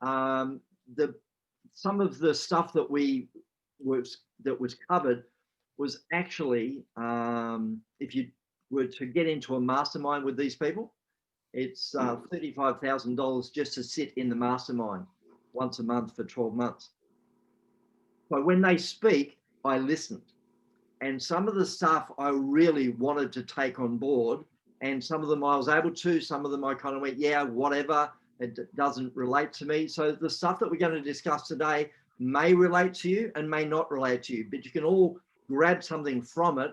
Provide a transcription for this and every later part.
the some of the stuff that was covered was actually, if you were to get into a mastermind with these people, it's $35,000 just to sit in the mastermind once a month for 12 months. But when they speak, I listened. And some of the stuff I really wanted to take on board, and some of them I was able to, some of them I kind of went, yeah, whatever, it doesn't relate to me. So the stuff that we're going to discuss today may relate to you and may not relate to you, but you can all grab something from it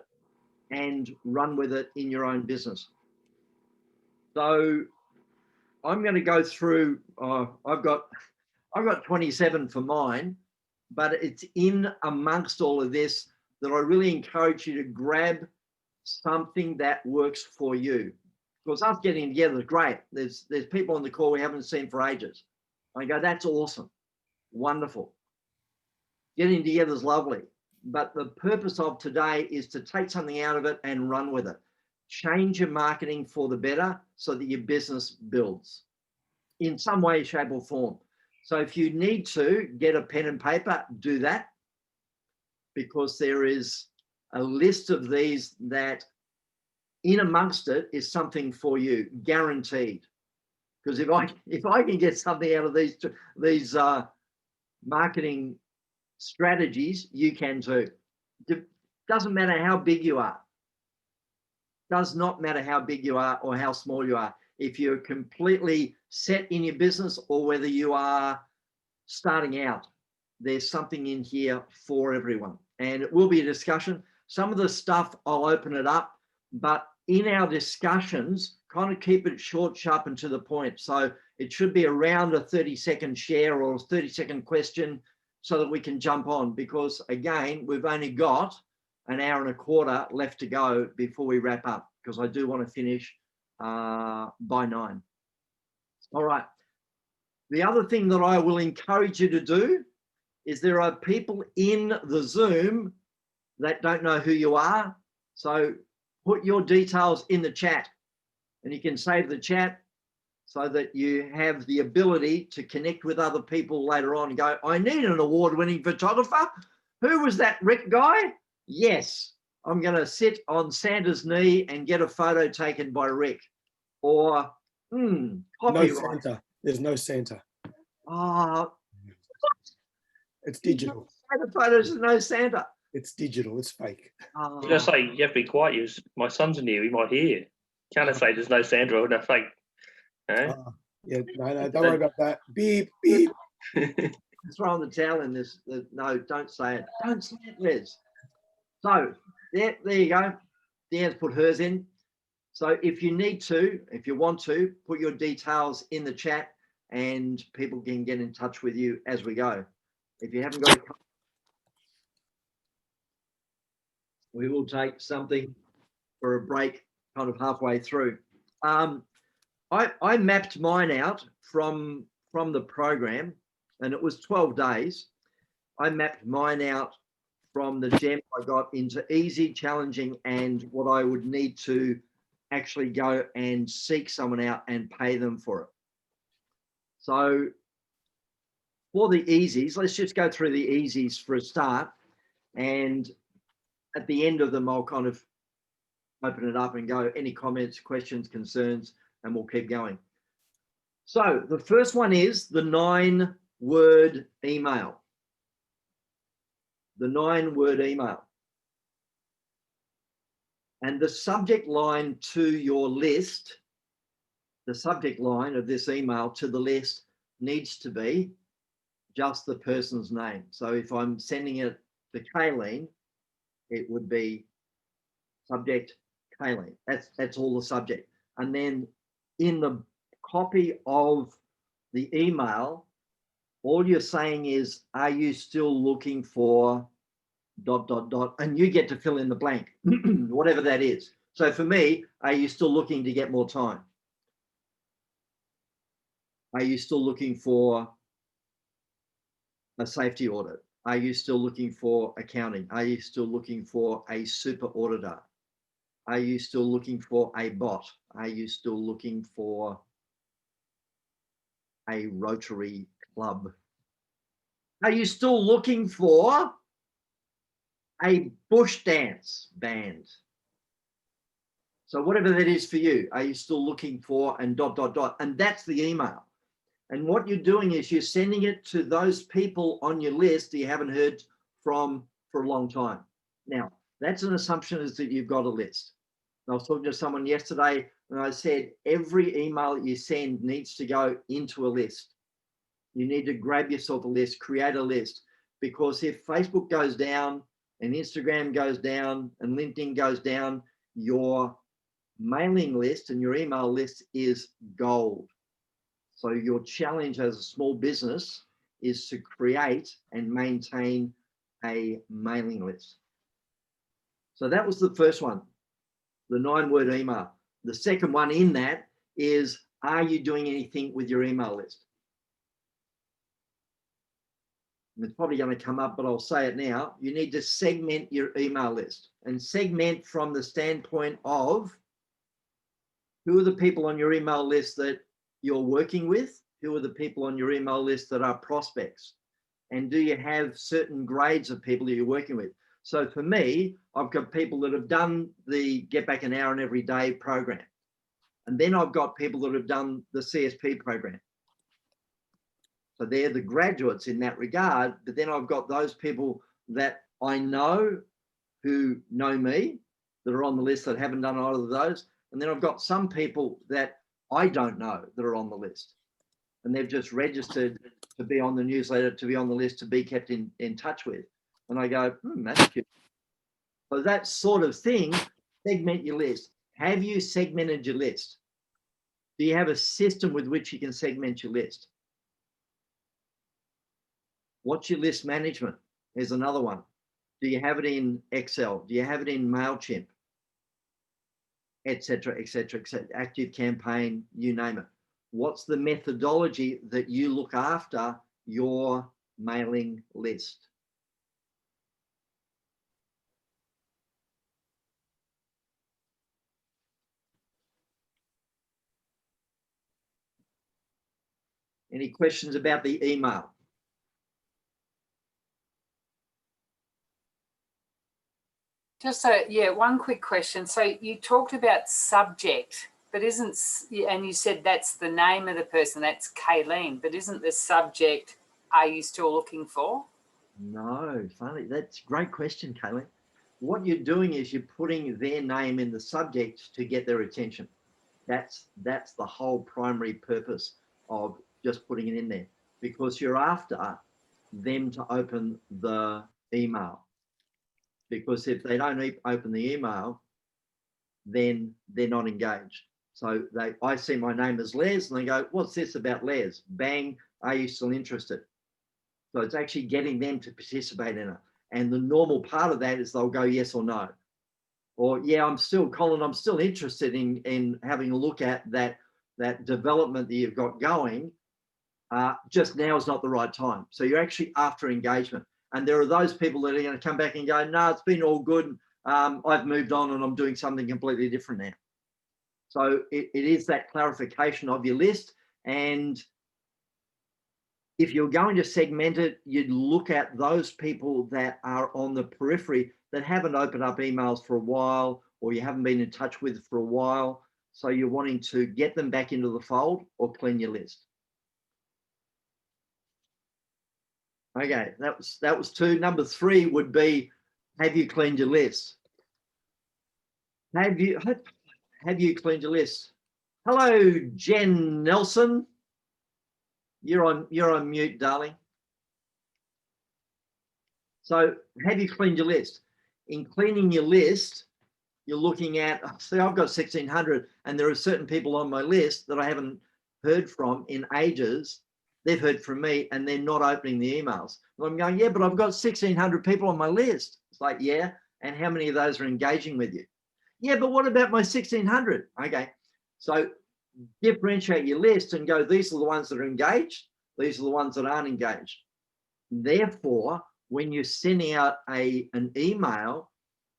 and run with it in your own business. So I'm going to go through, I've got 27 for mine, but it's in amongst all of this that I really encourage you to grab something that works for you. Because us getting together is great. There's people on the call we haven't seen for ages. I go, that's awesome, wonderful. Getting together is lovely. But the purpose of today is to take something out of it and run with it. Change your marketing for the better so that your business builds in some way, shape, or form. So if you need to get a pen and paper, do that, because there is a list of these that in amongst it is something for you, guaranteed. Because if I can get something out of these marketing strategies, you can too. Doesn't matter how big you are. Does not matter how big you are or how small you are. If you're completely set in your business or whether you are starting out, there's something in here for everyone. And it will be a discussion. Some of the stuff, I'll open it up, but in our discussions, kind of keep it short, sharp, and to the point. So it should be around a 30-second share or a 30-second question so that we can jump on, because again, we've only got an hour and a quarter left to go before we wrap up, because I do want to finish by 9. All right. The other thing that I will encourage you to do is there are people in the Zoom that don't know who you are. So put your details in the chat, and you can save the chat so that you have the ability to connect with other people later on and go, I need an award-winning photographer. Who was that Rick guy? Yes, I'm going to sit on Santa's knee and get a photo taken by Rick. Or, No Santa. There's no Santa. It's digital. The photos is no Santa. It's digital. It's fake. I was going to say, you have to be quiet. My son's in here. He might hear you. Can't I say there's no Santa or no fake? Yeah, no, don't worry about that. Beep, beep. Throw the towel in this. No, don't say it. Don't say it, Liz. So there you go. Deanne's put hers in. So if you need to, if you want to, put your details in the chat and people can get in touch with you as we go. If you haven't got we will take something for a break kind of halfway through. I mapped mine out from the program, and it was 12 days. I mapped mine out from the gem I got into easy, challenging, and what I would need to actually go and seek someone out and pay them for it. So for the easies, let's just go through the easies for a start. And at the end of them, I'll kind of open it up and go, any comments, questions, concerns, and we'll keep going. So the first one is the 9-word email. The 9-word email. And the subject line to your list, the subject line of this email to the list needs to be just the person's name. So if I'm sending it to Kayleen, it would be subject Kayleen. That's all the subject. And then in the copy of the email, all you're saying is, are you still looking for ... and you get to fill in the blank, whatever that is. So for me, are you still looking to get more time? Are you still looking for a safety audit? Are you still looking for accounting? Are you still looking for a super auditor? Are you still looking for a bot? Are you still looking for a Rotary club. Are you still looking for a bush dance band? So whatever that is for you, are you still looking for and ... And that's the email. And what you're doing is you're sending it to those people on your list that you haven't heard from for a long time. Now, that's an assumption is that you've got a list. I was talking to someone yesterday and I said, every email that you send needs to go into a list. You need to grab yourself a list, create a list, because if Facebook goes down and Instagram goes down and LinkedIn goes down, your mailing list and your email list is gold. So your challenge as a small business is to create and maintain a mailing list. So that was the first one, the 9-word email. The second one in that is, are you doing anything with your email list? And it's probably going to come up, but I'll say it now. You need to segment your email list, and segment from the standpoint of who are the people on your email list that you're working with? Who are the people on your email list that are prospects? And do you have certain grades of people that you're working with? So for me, I've got people that have done the Get Back an Hour in Every Day program. And then I've got people that have done the CSP program. So they're the graduates in that regard. But then I've got those people that I know who know me that are on the list that haven't done either of those. And then I've got some people that I don't know that are on the list. And they've just registered to be on the newsletter, to be on the list, to be kept in touch with. And I go, that's cute. So that sort of thing, segment your list. Have you segmented your list? Do you have a system with which you can segment your list? What's your list management? Here's another one. Do you have it in Excel? Do you have it in MailChimp? Et cetera, et cetera, et cetera. Active Campaign, you name it. What's the methodology that you look after your mailing list? Any questions about the email? Just so, yeah, one quick question. So you talked about subject, but isn't, and you said that's the name of the person, that's Kayleen, but isn't the subject, are you still looking for? No, funny. That's a great question, Kayleen. What you're doing is you're putting their name in the subject to get their attention. That's the whole primary purpose of just putting it in there, because you're after them to open the email. Because if they don't open the email, then they're not engaged. So I see my name as Les and they go, what's this about Les? Bang, are you still interested? So it's actually getting them to participate in it. And the normal part of that is they'll go yes or no. Or yeah, Colin, I'm still interested in having a look at that development that you've got going. Just now is not the right time. So you're actually after engagement. And there are those people that are going to come back and go, no, it's been all good. I've moved on and I'm doing something completely different now. So it is that clarification of your list. And if you're going to segment it, you'd look at those people that are on the periphery that haven't opened up emails for a while, or you haven't been in touch with for a while. So you're wanting to get them back into the fold or clean your list. Okay, that was 2. Number 3 would be, have you cleaned your list? Have you cleaned your list? Hello, Jen Nelson. You're on mute, darling. So have you cleaned your list? In cleaning your list, you're looking at, see, I've got 1,600 and there are certain people on my list that I haven't heard from in ages. They've heard from me and they're not opening the emails. And I'm going, yeah, but I've got 1,600 people on my list. It's like, yeah, and how many of those are engaging with you? Yeah, but what about my 1,600? Okay, so differentiate your list and go, these are the ones that are engaged. These are the ones that aren't engaged. Therefore, when you're sending out an email,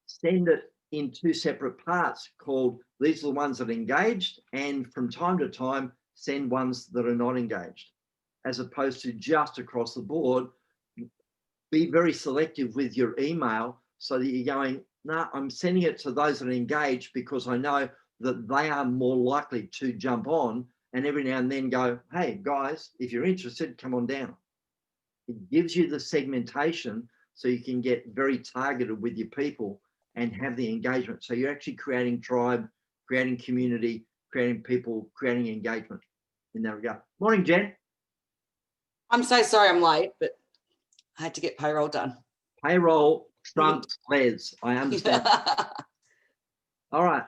send it in 2 separate parts called, these are the ones that are engaged, and from time to time, send ones that are not engaged. as opposed to just across the board. Be very selective with your email so that you're going, no, I'm sending it to those that are engaged because I know that they are more likely to jump on, and every now and then go, hey guys, if you're interested, come on down. It gives you the segmentation so you can get very targeted with your people and have the engagement. So you're actually creating tribe, creating community, creating people, creating engagement in that regard. Morning, Jen. I'm so sorry I'm late, but I had to get payroll done. Payroll trumps Les. I understand. All right.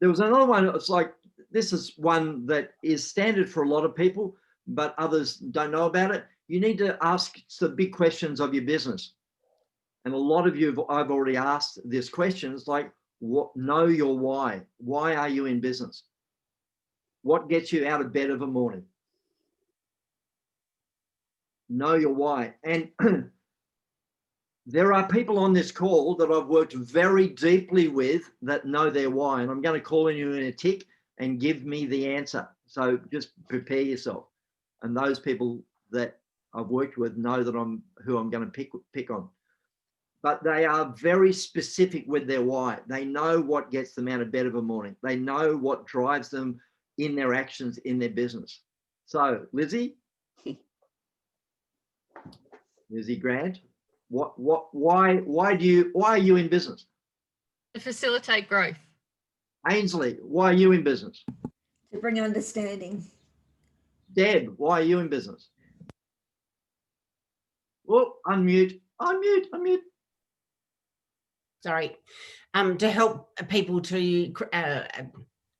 There was another one. It's like, this is one that is standard for a lot of people, but others don't know about it. You need to ask the big questions of your business. And a lot of you, I've already asked this question. It's like, know your why. Why are you in business? What gets you out of bed of a morning? Know your why. And there are people on this call that I've worked very deeply with that know their why. And I'm going to call on you in a tick and give me the answer. So just prepare yourself. And those people that I've worked with know that I'm who I'm going to pick on. But they are very specific with their why. They know what gets them out of bed of a morning. They know what drives them in their actions in their business. So Lizzie Grant, why are you in business? To facilitate growth. Ainsley, why are you in business? To bring understanding. Deb, why are you in business? Oh, unmute. Sorry, to help people to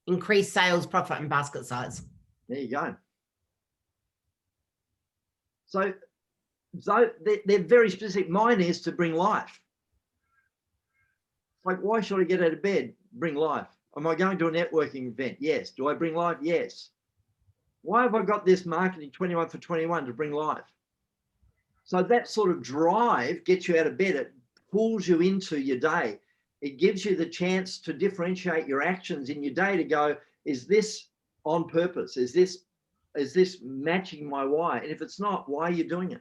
increase sales, profit, and basket size. There you go. So they're very specific. Mine is to bring life. Like, why should I get out of bed? Bring life. Am I going to a networking event? Yes. Do I bring life? Yes. Why have I got this marketing 21 for 21 to bring life? So that sort of drive gets you out of bed. It pulls you into your day. It gives you the chance to differentiate your actions in your day to go, is this on purpose? Is this matching my why? And if it's not, why are you doing it?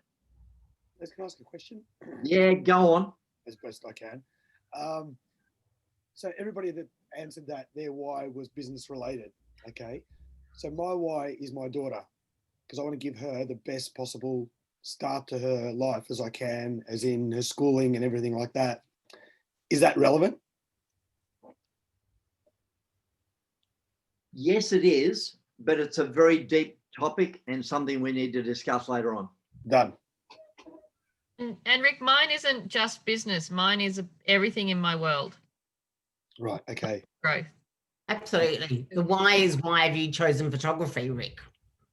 Let's ask a question. Yeah, go on. As best I can. So everybody that answered that, their why was business related. Okay. So my why is my daughter, because I want to give her the best possible start to her life as I can, as in her schooling and everything like that. Is that relevant? Yes, it is, but it's a very deep topic and something we need to discuss later on. Done. And Rick, mine isn't just business. Mine is everything in my world. Right. Okay. Growth. Absolutely. The why is, why have you chosen photography, Rick?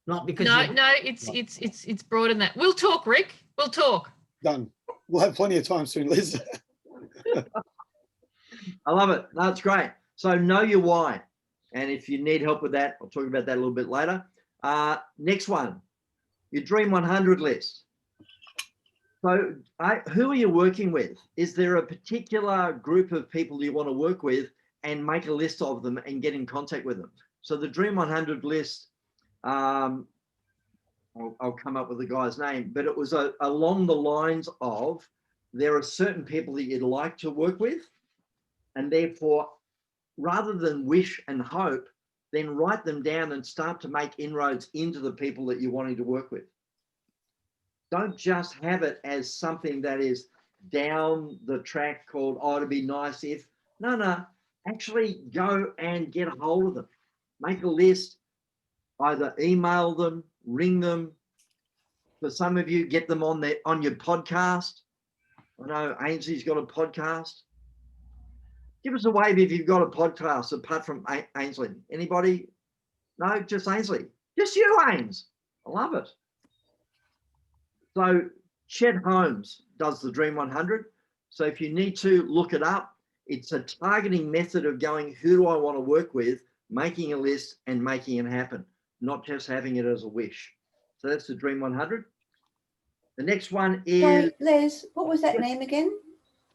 Not because No, it's broader than that. We'll talk, Rick. We'll talk. Done. We'll have plenty of time soon, Liz. I love it. That's great. So know your why. And if you need help with that, I'll talk about that a little bit later. Next one, your Dream 100 list. So who are you working with? Is there a particular group of people you want to work with, and make a list of them and get in contact with them? So the Dream 100 list, I'll come up with the guy's name, but it was along the lines of, there are certain people that you'd like to work with, and therefore, rather than wish and hope, then write them down and start to make inroads into the people that you're wanting to work with. Don't just have it as something that is down the track called, oh, it'd be nice if. No, actually go and get a hold of them. Make a list, either email them, ring them. For some of you, get them on your podcast. I know Ainsley's got a podcast. Give us a wave if you've got a podcast apart from Ainsley. Anybody? No, just Ainsley. Just you, Ains. I love it. So Chet Holmes does the Dream 100. So if you need to look it up, it's a targeting method of going, who do I want to work with, making a list and making it happen, not just having it as a wish. So that's the Dream 100. The next one is... Sorry, Les, what was that name again?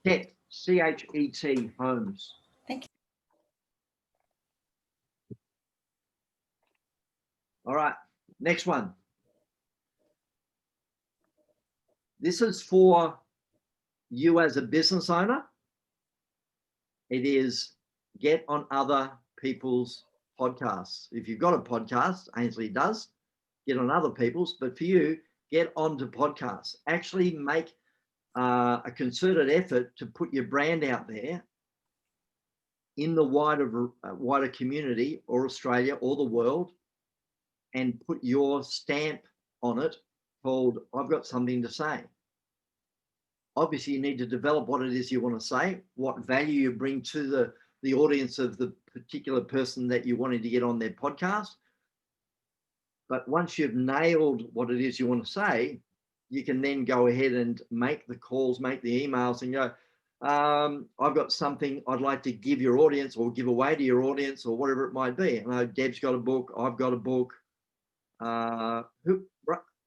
Chet, C-H-E-T, Holmes. Thank you. All right. Next one. This is for you as a business owner. It is get on other people's podcasts. If you've got a podcast, Ainsley does, get on other people's, but for you, get onto podcasts. Actually make a concerted effort to put your brand out there in the wider community, or Australia or the world, and put your stamp on it called I've got something to say. Obviously, you need to develop what it is you want to say, what value you bring to the audience of the particular person that you're wanting to get on their podcast. But once you've nailed what it is you want to say, you can then go ahead and make the calls, make the emails, and go, I've got something I'd like to give your audience, or give away to your audience, or whatever it might be. I know Deb's got a book. I've got a book.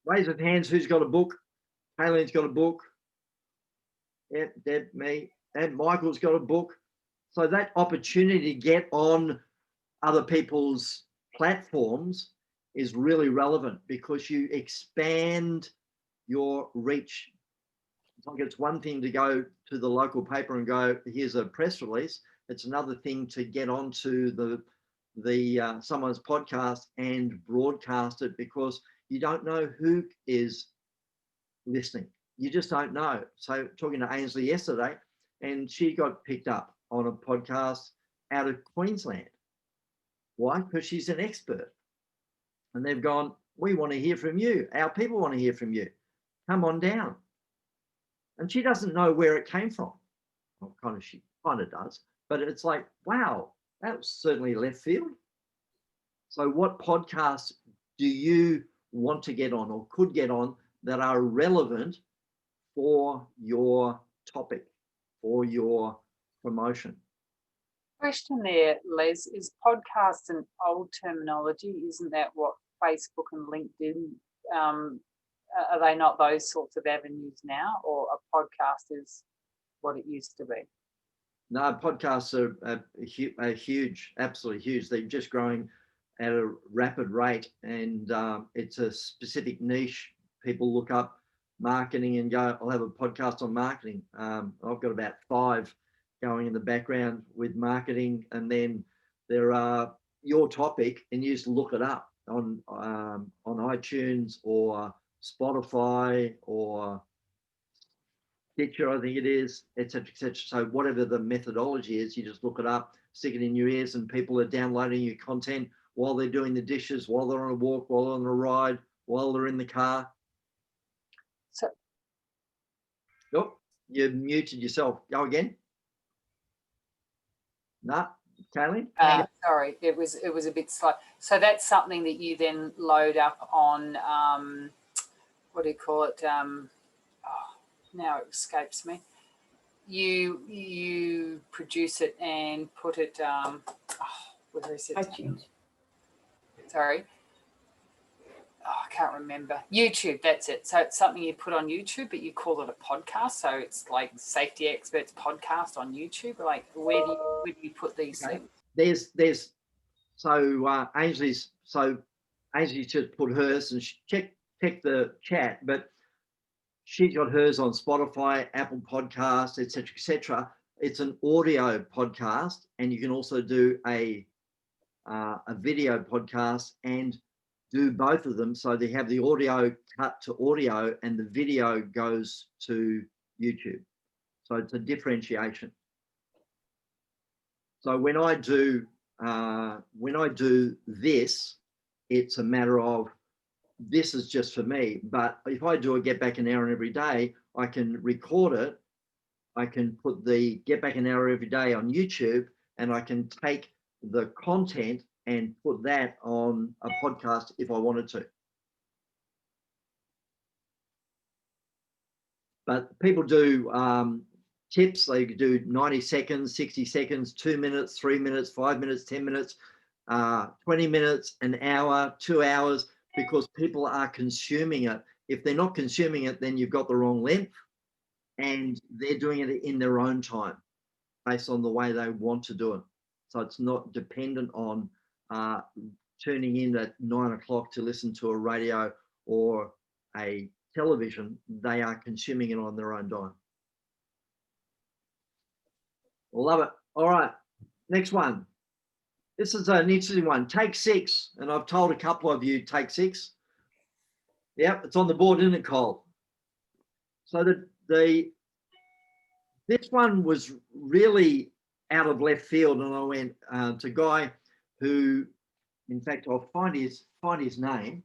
Raise your hands. Who's got a book? Kayleen's got a book. Yeah, Deb, me, and Michael's got a book. So that opportunity to get on other people's platforms is really relevant, because you expand your reach. It's like it's one thing to go to the local paper and go, here's a press release. It's another thing to get onto the someone's podcast and broadcast it, because you don't know who is listening. You just don't know. So talking to Ainsley yesterday, and she got picked up on a podcast out of Queensland. Why? Because she's an expert. And they've gone, we want to hear from you. Our people want to hear from you. Come on down. And she doesn't know where it came from. Well, she kind of does. But it's like, wow, that was certainly left field. So what podcasts do you want to get on, or could get on, that are relevant for your topic, for your promotion? Question there, Les, is podcast an old terminology? Isn't that what Facebook and LinkedIn, are they not those sorts of avenues now, or a podcast is what it used to be? No, podcasts are huge, absolutely huge. They're just growing at a rapid rate, and it's a specific niche. People look up marketing and go, I'll have a podcast on marketing. I've got about 5 going in the background with marketing, and then there are your topic, and you just look it up on iTunes or Spotify or Stitcher, I think it is, etc., etc. So whatever the methodology is, you just look it up, stick it in your ears, and people are downloading your content while they're doing the dishes, while they're on a walk, while they're on a ride, while they're in the car. So, oh, you muted yourself. Go again. No, Kaylin? sorry, it was a bit slow. So that's something that you then load up on, what do you call it? Now it escapes me. You produce it and put it, where is it? iTunes. Sorry. I can't remember. YouTube, that's it. So it's something you put on YouTube, but you call it a podcast. So it's like Safety Experts podcast on YouTube. Like, where do you put these things? There's so Ainsley's just put hers, and check the chat, but she's got hers on Spotify, Apple Podcasts, etc., etc. It's an audio podcast, and you can also do a video podcast and do both of them. So they have the audio cut to audio, and the video goes to YouTube. So it's a differentiation. So when I do this, it's a matter of, this is just for me. But if I do a Get Back an Hour every day, I can record it. I can put the Get Back an Hour every day on YouTube, and I can take the content and put that on a podcast if I wanted to. But people do tips. They do 90 seconds, 60 seconds, 2 minutes, 3 minutes, 5 minutes, 10 minutes, 20 minutes, an hour, 2 hours, because people are consuming it. If they're not consuming it, then you've got the wrong length, and they're doing it in their own time based on the way they want to do it. So it's not dependent on tuning in at 9 o'clock to listen to a radio or a television. They are consuming it on their own dime. Love it. All right, next one. This is an interesting one. Take 6, and I've told a couple of you take 6. Yep, it's on the board, isn't it, Cole? So this one was really out of left field, and I went to a guy who, in fact, I'll find his name.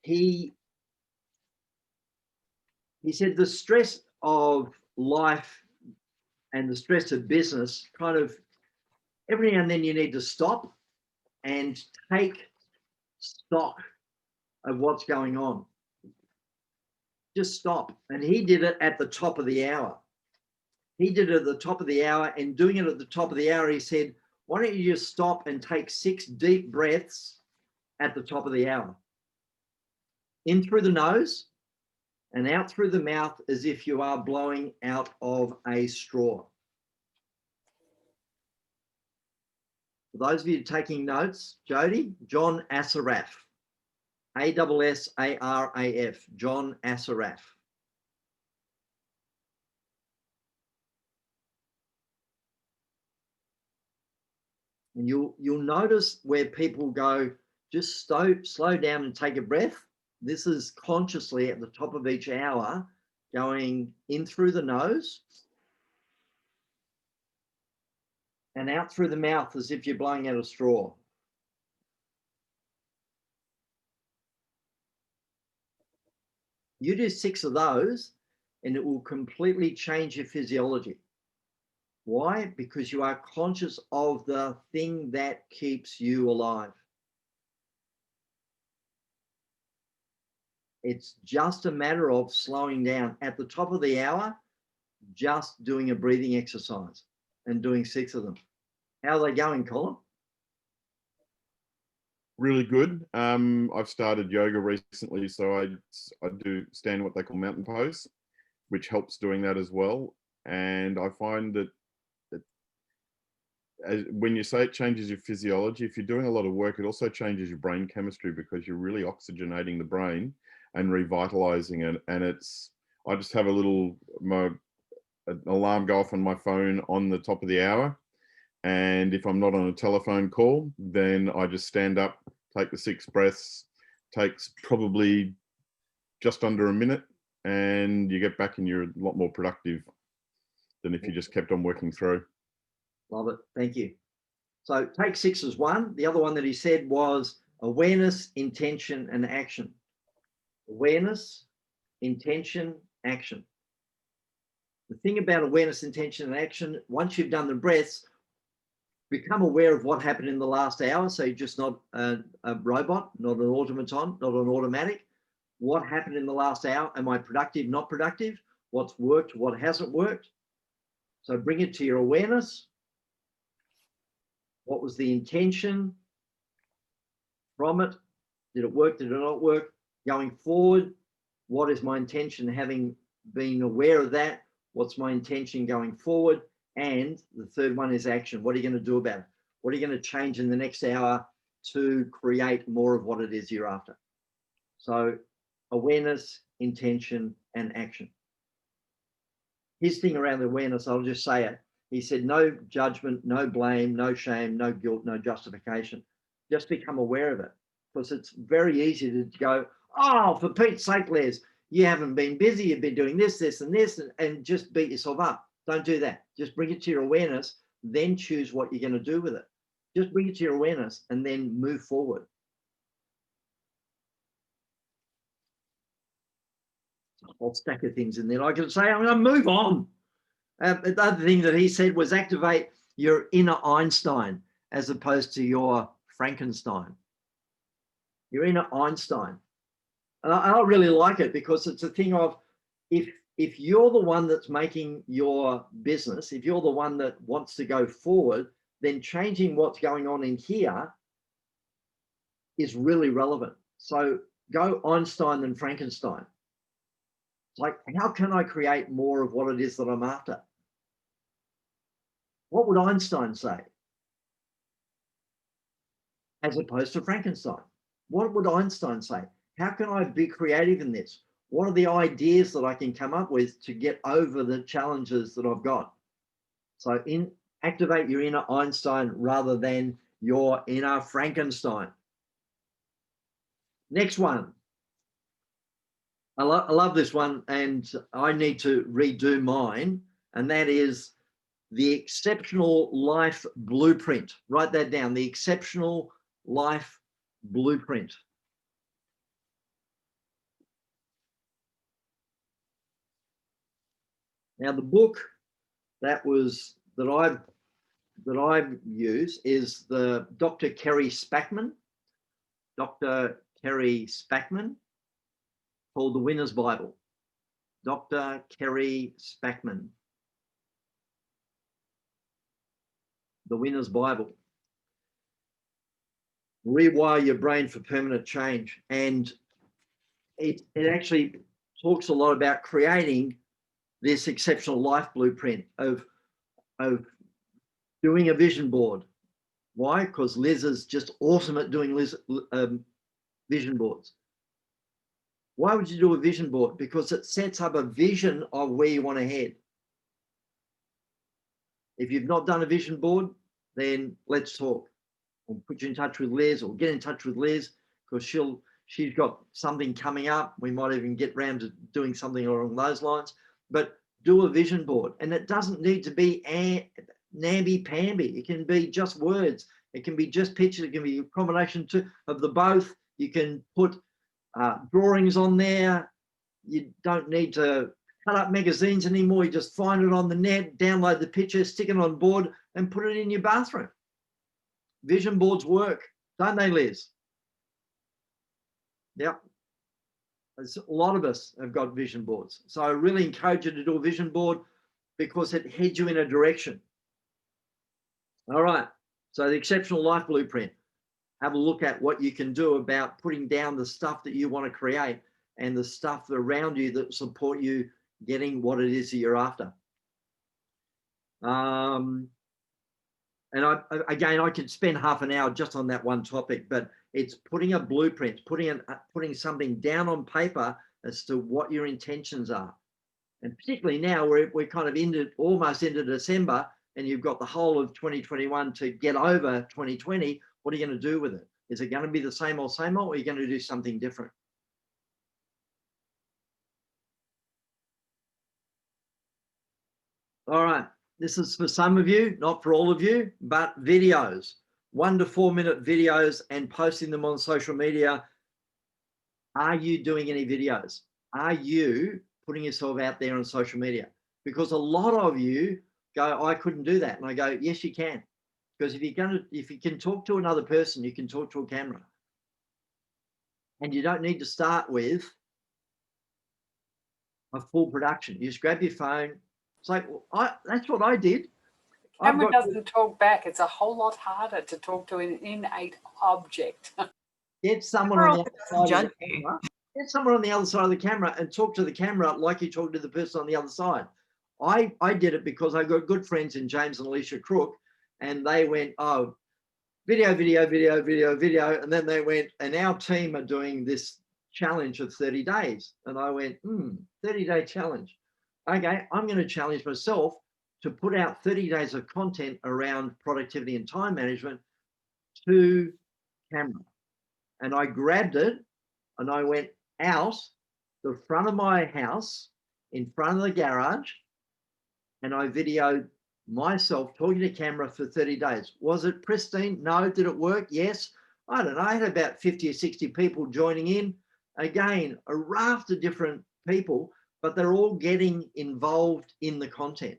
He said the stress of life and the stress of business, kind of every now and then you need to stop and take stock of what's going on. Just stop. And he did it at the top of the hour. He did it at the top of the hour, and doing it at the top of the hour, he said, why don't you just stop and take 6 deep breaths at the top of the hour? In through the nose and out through the mouth, as if you are blowing out of a straw. For those of you taking notes, Jody, John Assaraf, Assaraf, John Assaraf. And you'll notice where people go, just slow down and take a breath. This is consciously at the top of each hour, going in through the nose and out through the mouth as if you're blowing out a straw. You do 6 of those and it will completely change your physiology. Why? Because you are conscious of the thing that keeps you alive. It's just a matter of slowing down at the top of the hour, just doing a breathing exercise and doing 6 of them. How are they going, Colin? Really good. I've started yoga recently, so I do stand what they call mountain pose, which helps doing that as well. And I find that when you say it changes your physiology, if you're doing a lot of work, it also changes your brain chemistry, because you're really oxygenating the brain and revitalizing it. And I just have an alarm go off on my phone on the top of the hour. And if I'm not on a telephone call, then I just stand up, take the 6 breaths, takes probably just under a minute, and you get back and you're a lot more productive than if you just kept on working through. Love it. Thank you. So take 6 is one. The other one that he said was awareness, intention, and action. Awareness, intention, action. The thing about awareness, intention, and action, once you've done the breaths, become aware of what happened in the last hour. So you're just not a robot, not an automaton, not an automatic. What happened in the last hour? Am I productive, not productive? What's worked, what hasn't worked? So bring it to your awareness. What was the intention from it? Did it work? Did it not work? Going forward, what is my intention? Having been aware of that, what's my intention going forward? And the third one is action. What are you going to do about it? What are you going to change in the next hour to create more of what it is you're after? So awareness, intention, and action. His thing around the awareness, I'll just say it. He said, no judgment, no blame, no shame, no guilt, no justification. Just become aware of it, because it's very easy to go, oh, for Pete's sake, Les, you haven't been busy. You've been doing this, this, and this, and just beat yourself up. Don't do that. Just bring it to your awareness, then choose what you're going to do with it. Just bring it to your awareness and then move forward. A whole stack of things in there. I can say, I'm going to move on. The other thing that he said was activate your inner Einstein as opposed to your Frankenstein. Your inner Einstein. And I really like it, because it's a thing of, if you're the one that's making your business, if you're the one that wants to go forward, then changing what's going on in here is really relevant. So go Einstein than Frankenstein. It's like, how can I create more of what it is that I'm after? What would Einstein say? as opposed to Frankenstein. What would Einstein say? How can I be creative in this? What are the ideas that I can come up with to get over the challenges that I've got? So activate your inner Einstein rather than your inner Frankenstein. Next one. I love this one, and I need to redo mine, and that is the exceptional life blueprint. Write that down, the exceptional life blueprint. Now, the book that I use is the Dr. Kerry Spackman, called The Winner's Bible. Dr. Kerry Spackman, The Winner's Bible. Rewire your brain for permanent change. And it actually talks a lot about creating this exceptional life blueprint of doing a vision board. Why? Because Liz is just awesome at doing vision boards. Why would you do a vision board? Because it sets up a vision of where you want to head. If you've not done a vision board, then let's talk. I'll put you in touch with Liz, or get in touch with Liz, because she's got something coming up. We might even get round to doing something along those lines. But do a vision board, and it doesn't need to be namby-pamby. It can be just words. It can be just pictures. It can be a combination of the both. You can put drawings on there. You don't need to cut up magazines anymore. You just find it on the net, download the picture, stick it on board, and put it in your bathroom. Vision boards work, don't they, Liz? Yep. A lot of us have got vision boards. So I really encourage you to do a vision board because it heads you in a direction. All right. So the exceptional life blueprint. Have a look at what you can do about putting down the stuff that you want to create and the stuff around you that support you getting what it is that you're after. And I could spend half an hour just on that one topic, but it's putting a blueprint, putting something down on paper as to what your intentions are. And particularly now we're kind of almost into December, and you've got the whole of 2021 to get over 2020. What are you going to do with it? Is it going to be the same old, or are you going to do something different? All right. This is for some of you, not for all of you, but videos, 1 to 4 minute videos, and posting them on social media. Are you doing any videos? Are you putting yourself out there on social media? Because a lot of you go, I couldn't do that. And I go, yes, you can. Because if you can talk to another person, you can talk to a camera. And you don't need to start with a full production. You just grab your phone. It's like, that's what I did. Camera doesn't talk back. It's a whole lot harder to talk to an innate object. Get someone on the other side of the camera. Get someone on the other side of the camera and talk to the camera like you talk to the person on the other side. I did it because I got good friends in James and Alicia Crook, and they went, oh, video. And then they went, and our team are doing this challenge of 30 days. And I went, 30-day challenge. Okay, I'm going to challenge myself to put out 30 days of content around productivity and time management to camera. And I grabbed it and I went out the front of my house, in front of the garage, and I videoed myself talking to camera for 30 days. Was it pristine? No. Did it work? Yes. I don't know. I had about 50 or 60 people joining in. Again, a raft of different people, but they're all getting involved in the content.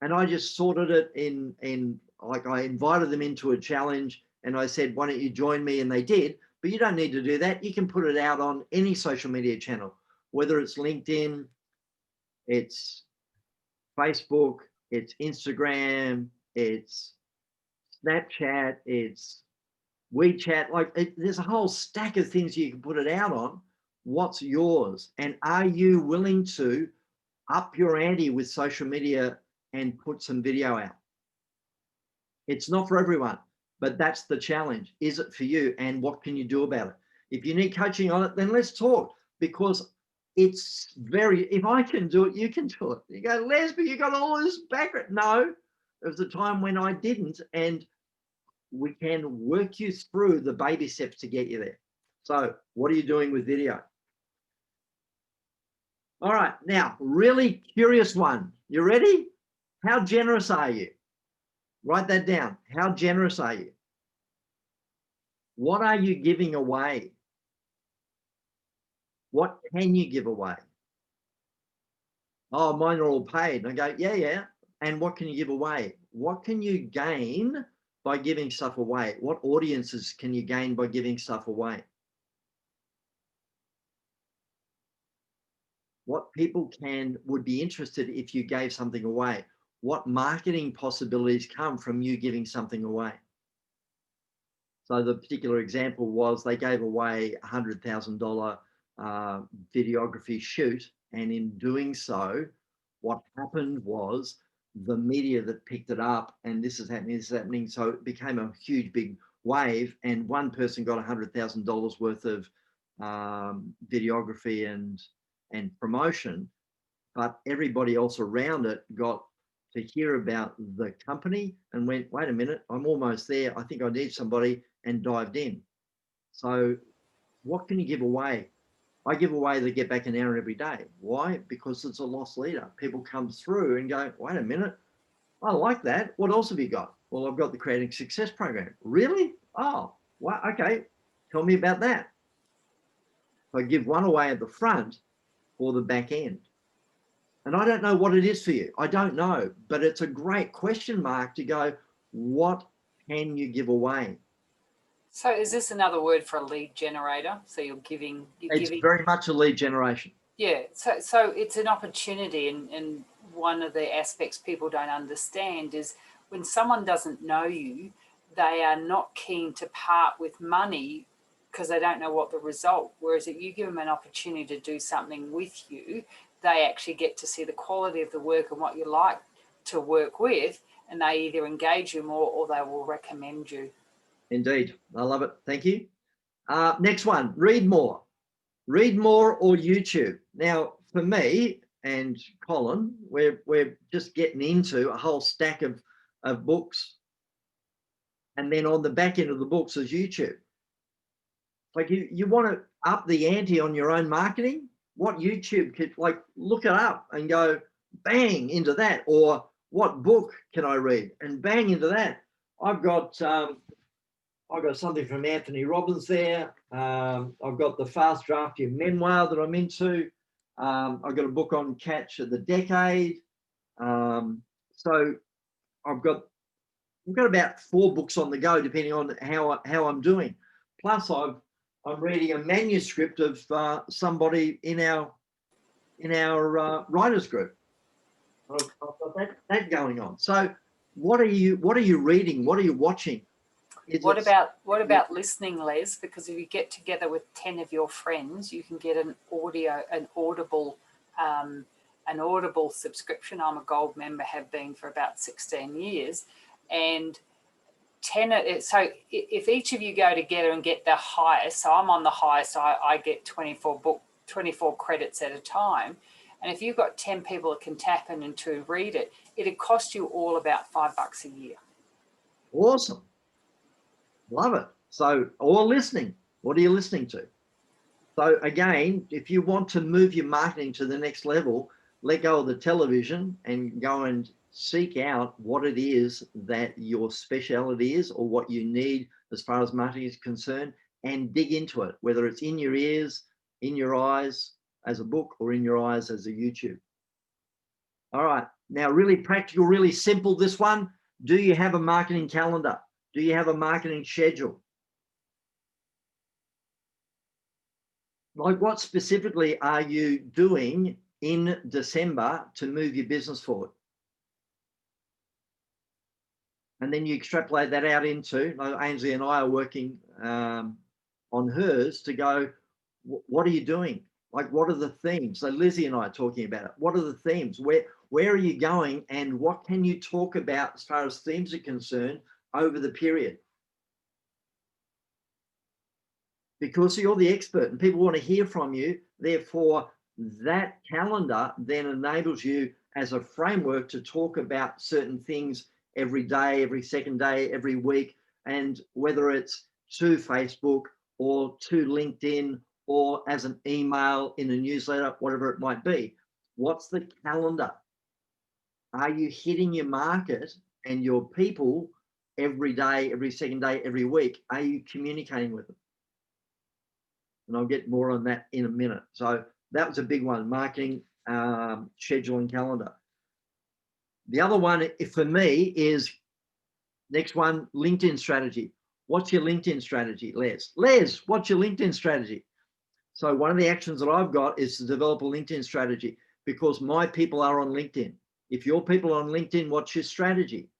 And I just sorted it in like I invited them into a challenge and I said, why don't you join me? And they did, but you don't need to do that. You can put it out on any social media channel, whether it's LinkedIn, it's Facebook, it's Instagram, it's Snapchat, it's WeChat. There's a whole stack of things you can put it out on. What's yours? And are you willing to up your ante with social media and put some video out? It's not for everyone. But that's the challenge. Is it for you? And what can you do about it? If you need coaching on it, then let's talk, because it's very, if I can do it, you can do it. You go, Les, but you got all this background. No, there was a time when I didn't, and we can work you through the baby steps to get you there. So what are you doing with video? All right, now, really curious one. You ready? How generous are you? Write that down. How generous are you? What are you giving away? What can you give away? Oh, mine are all paid. And I go, yeah, yeah. And what can you give away? What can you gain by giving stuff away? What audiences can you gain by giving stuff away? What people would be interested if you gave something away? What marketing possibilities come from you giving something away? So the particular example was they gave away a $100,000 videography shoot. And in doing so, what happened was the media that picked it up, and this is happening, this is happening. So it became a huge, big wave, and one person got $100,000 worth of videography and promotion, but everybody else around it got to hear about the company and went, wait a minute, I'm almost there. I think I need somebody, and dived in. So what can you give away? I give away the Get Back an Hour every day. Why? Because it's a lost leader. People come through and go, wait a minute, I like that. What else have you got? Well, I've got the Creating Success program. Really? Oh, well, okay. Tell me about that. So I give one away at the front or the back end. And I don't know what it is for you. I don't know, but it's a great question mark to go, what can you give away? So is this another word for a lead generator? So you're giving. It's very much a lead generation. Yeah. So it's an opportunity, and one of the aspects people don't understand is when someone doesn't know you, they are not keen to part with money because they don't know what the result. Whereas if you give them an opportunity to do something with you, they actually get to see the quality of the work and what you like to work with, and they either engage you more or they will recommend you. Indeed. I love it. Thank you. Next one, read more. Read more or YouTube. Now, for me and Colin, we're just getting into a whole stack of books. And then on the back end of the books is YouTube. Like you want to up the ante on your own marketing? What YouTube could, like, look it up and go bang into that. Or what book can I read? And bang into that. I've got something from Anthony Robbins there. I've got the Fast Draft Your Memoir that I'm into. I've got a book on Catch of the Decade. So I've got about 4 books on the go, depending on how I'm doing. Plus, I'm reading a manuscript of somebody in our writers group. I've got that going on. So, what are you reading? What are you watching? What about listening, Les? Because if you get together with 10 of your friends, you can get an audible subscription. I'm a gold member, have been for about 16 years, and 10. So if each of you go together and get the highest, so I'm on the highest, I get 24 credits at a time. And if you've got 10 people that can tap in and to read it, it'd cost you all about $5 a year. Awesome. Love it. So, or listening. What are you listening to? So again, if you want to move your marketing to the next level, let go of the television and go and seek out what it is that your speciality is, or what you need as far as marketing is concerned, and dig into it, whether it's in your ears, in your eyes as a book, or in your eyes as a YouTube. All right. Now, really practical, really simple, this one. Do you have a marketing calendar? Do you have a marketing schedule? Like, what specifically are you doing in December to move your business forward? And then you extrapolate that out into, like Ainsley and I are working on hers to go, what are you doing? Like, what are the themes? So Lizzie and I are talking about it. What are the themes? Where are you going? And what can you talk about as far as themes are concerned over the period? because you're the expert and people want to hear from you. Therefore, that calendar then enables you as a framework to talk about certain things every day, every second day, every week, and whether it's to Facebook or to LinkedIn or as an email in a newsletter, whatever it might be. What's the calendar? Are you hitting your market and your people every day, every second day, every week? Are you communicating with them? And I'll get more on that in a minute. So that was a big one, marketing, scheduling, calendar. The other one for me is, next one, LinkedIn strategy. What's your LinkedIn strategy, Les? Les, what's your LinkedIn strategy? So one of the actions that I've got is to develop a LinkedIn strategy because my people are on LinkedIn. If your people are on LinkedIn, what's your strategy?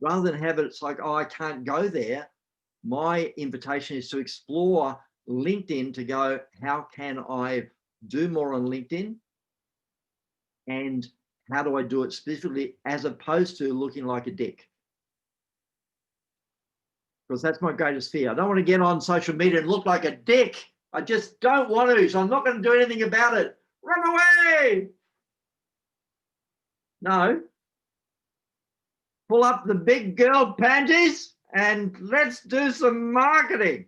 Rather than have it, it's like, oh, I can't go there. My invitation is to explore LinkedIn to go, how can I do more on LinkedIn? And how do I do it specifically as opposed to looking like a dick? Because that's my greatest fear. I don't want to get on social media and look like a dick. I just don't want to. So I'm not going to do anything about it. Run away. No. Pull up the big girl panties and let's do some marketing.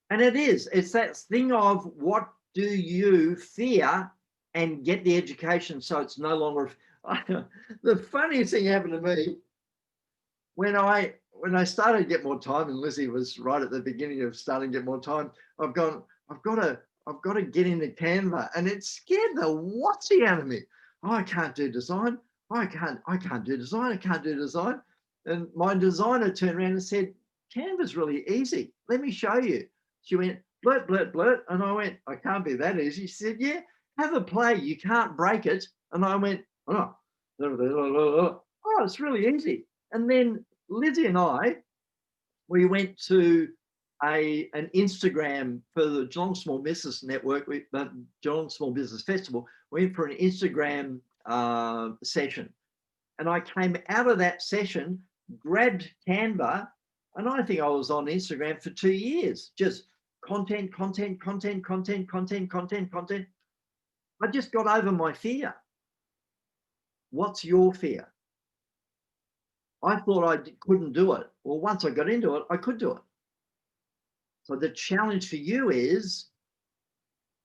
And it's that thing of what do you fear and get the education so it's no longer. The funniest thing happened to me when I started to get more time, and Lizzie was right at the beginning of starting to get more time. I've got to get into Canva, and it scared the whatsy out of me. Oh, I can't do design. I can't do design. I can't do design. And my designer turned around and said, Canva's really easy. Let me show you. She went, blurt, blurt, blurt. And I went, I can't be that easy. She said, yeah, have a play. You can't break it. And I went, oh, it's really easy. And then Lizzie and I, we went to an Instagram for the Geelong Small Business Network, the Geelong Small Business Festival. We went for an Instagram session. And I came out of that session, grabbed Canva, and I think I was on Instagram for 2 years, just content. I just got over my fear. What's your fear? I thought I couldn't do it. Well, once I got into it, I could do it. So the challenge for you is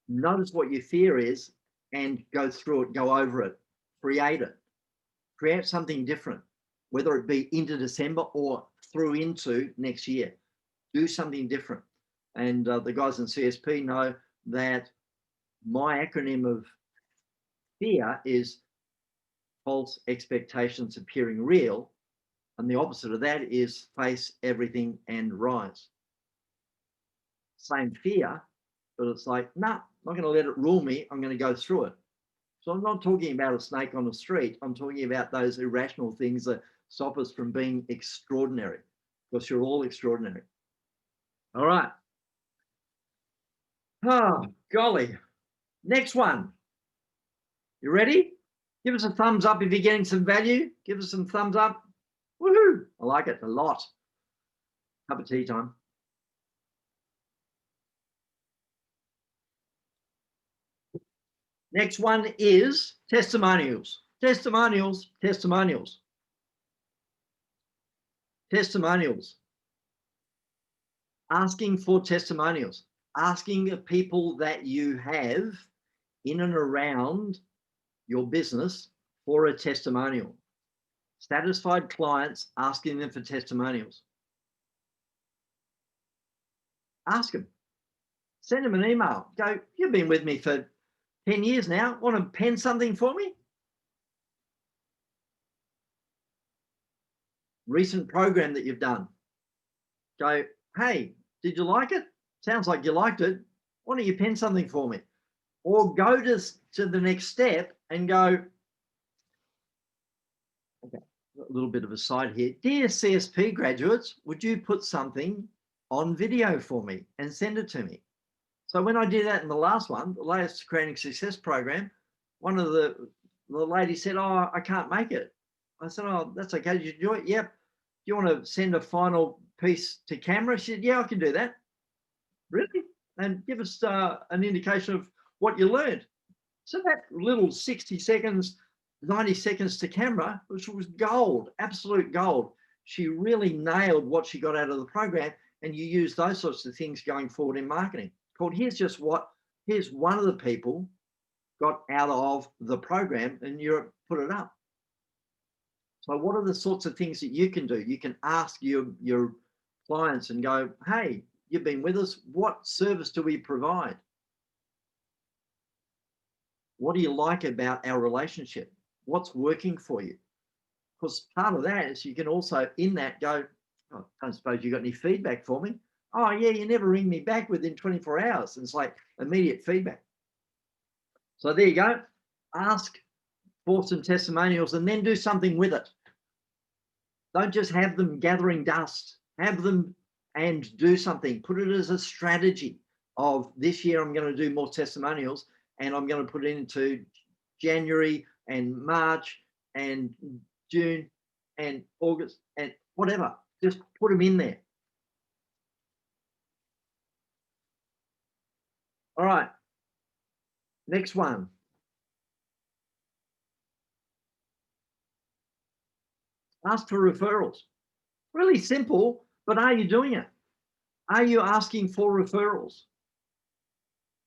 notice what your fear is and go through it, go over it, create it, create something different, whether it be into December or through into next year. Do something different. And the guys in CSP know that my acronym of fear is false expectations appearing real. And the opposite of that is face everything and rise. Same fear, but it's like, nah, I'm not going to let it rule me. I'm going to go through it. So I'm not talking about a snake on the street. I'm talking about those irrational things that stop us from being extraordinary, because you're all extraordinary. All right. Oh, golly. Next one. You ready? Give us a thumbs up if you're getting some value. Give us some thumbs up. Woohoo! I like it a lot. Cup of tea time. Next one is testimonials. Testimonials. Asking for testimonials. Asking the people that you have in and around your business for a testimonial. Satisfied clients, asking them for testimonials. Ask them. Send them an email. Go, you've been with me for 10 years now. Want to pen something for me? Recent program that you've done. Go, hey, did you like it? Sounds like you liked it. Why don't you pen something for me? Or go to the next step and go, okay, a little bit of a side here. Dear CSP graduates, would you put something on video for me and send it to me? So when I did that in the last one, the latest Creating Success program, one of the ladies said, oh, I can't make it. I said, oh, that's okay. Did you do it? Yep. Do you want to send a final piece to camera? She said, yeah, I can do that. Really? And give us an indication of what you learned. So that little 60 seconds, 90 seconds to camera, which was gold, absolute gold. She really nailed what she got out of the program, and you use those sorts of things going forward in marketing. Called here's one of the people got out of the program, and you put it up. So what are the sorts of things that you can do? You can ask your clients and go, hey, you've been with us. What service do we provide? What do you like about our relationship? What's working for you? Because part of that is you can also in that go, oh, I don't suppose you got any feedback for me. Oh yeah, you never ring me back within 24 hours. And it's like immediate feedback. So there you go. Ask for some testimonials and then do something with it. Don't just have them gathering dust. Have them and do something. Put it as a strategy of this year I'm going to do more testimonials, and I'm going to put it into January and March and June and August and whatever. Just put them in there. All right. Next one. Ask for referrals. Really simple, but are you doing it? Are you asking for referrals?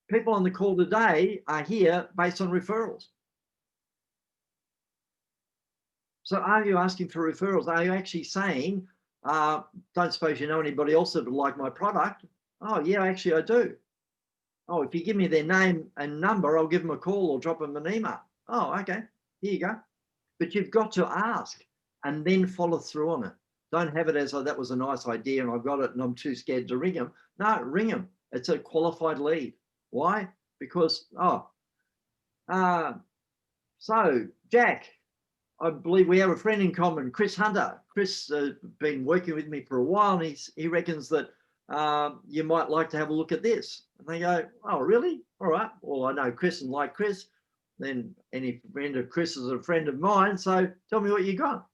People on the call today are here based on referrals. So are you asking for referrals? Are you actually saying, don't suppose you know anybody else that would like my product? Oh, yeah, actually I do. Oh, if you give me their name and number, I'll give them a call or drop them an email. Oh, okay, here you go. But you've got to ask and then follow through on it. Don't have it as, oh, that was a nice idea and I've got it and I'm too scared to ring them. No, ring them. It's a qualified lead. Why? Because, so Jack, I believe we have a friend in common, Chris Hunter. Chris has been working with me for a while, and he reckons that you might like to have a look at this. And they go, oh, really? All right. Well, I know Chris and like Chris. Then any friend of Chris is a friend of mine. So tell me what you got.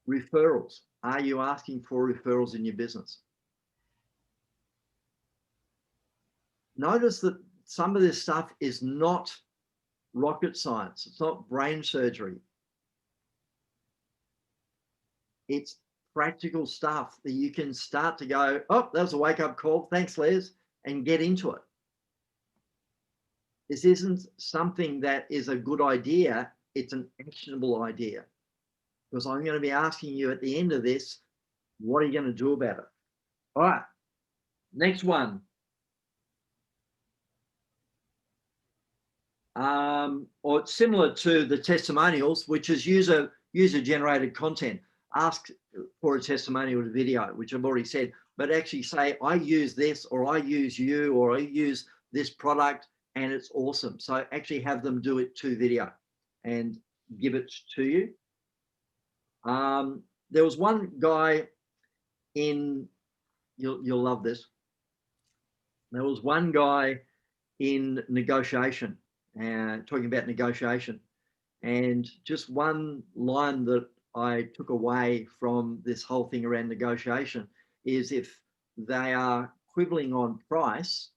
Referrals. Are you asking for referrals in your business? Notice that some of this stuff is not rocket science. It's not brain surgery. It's practical stuff that you can start to go, oh, that was a wake-up call. Thanks, Les, and get into it. This isn't something that is a good idea. It's an actionable idea. Because I'm going to be asking you at the end of this, what are you going to do about it? All right, next one. Or it's similar to the testimonials, which is user-generated content. Ask for a testimonial video, which I've already said, but actually say, I use this, or I use you, or I use this product, and it's awesome. So actually have them do it to video and give it to you. There was one guy in, you'll love this. There was one guy in negotiation, talking about negotiation, and just one line that I took away from this whole thing around negotiation is if they are quibbling on price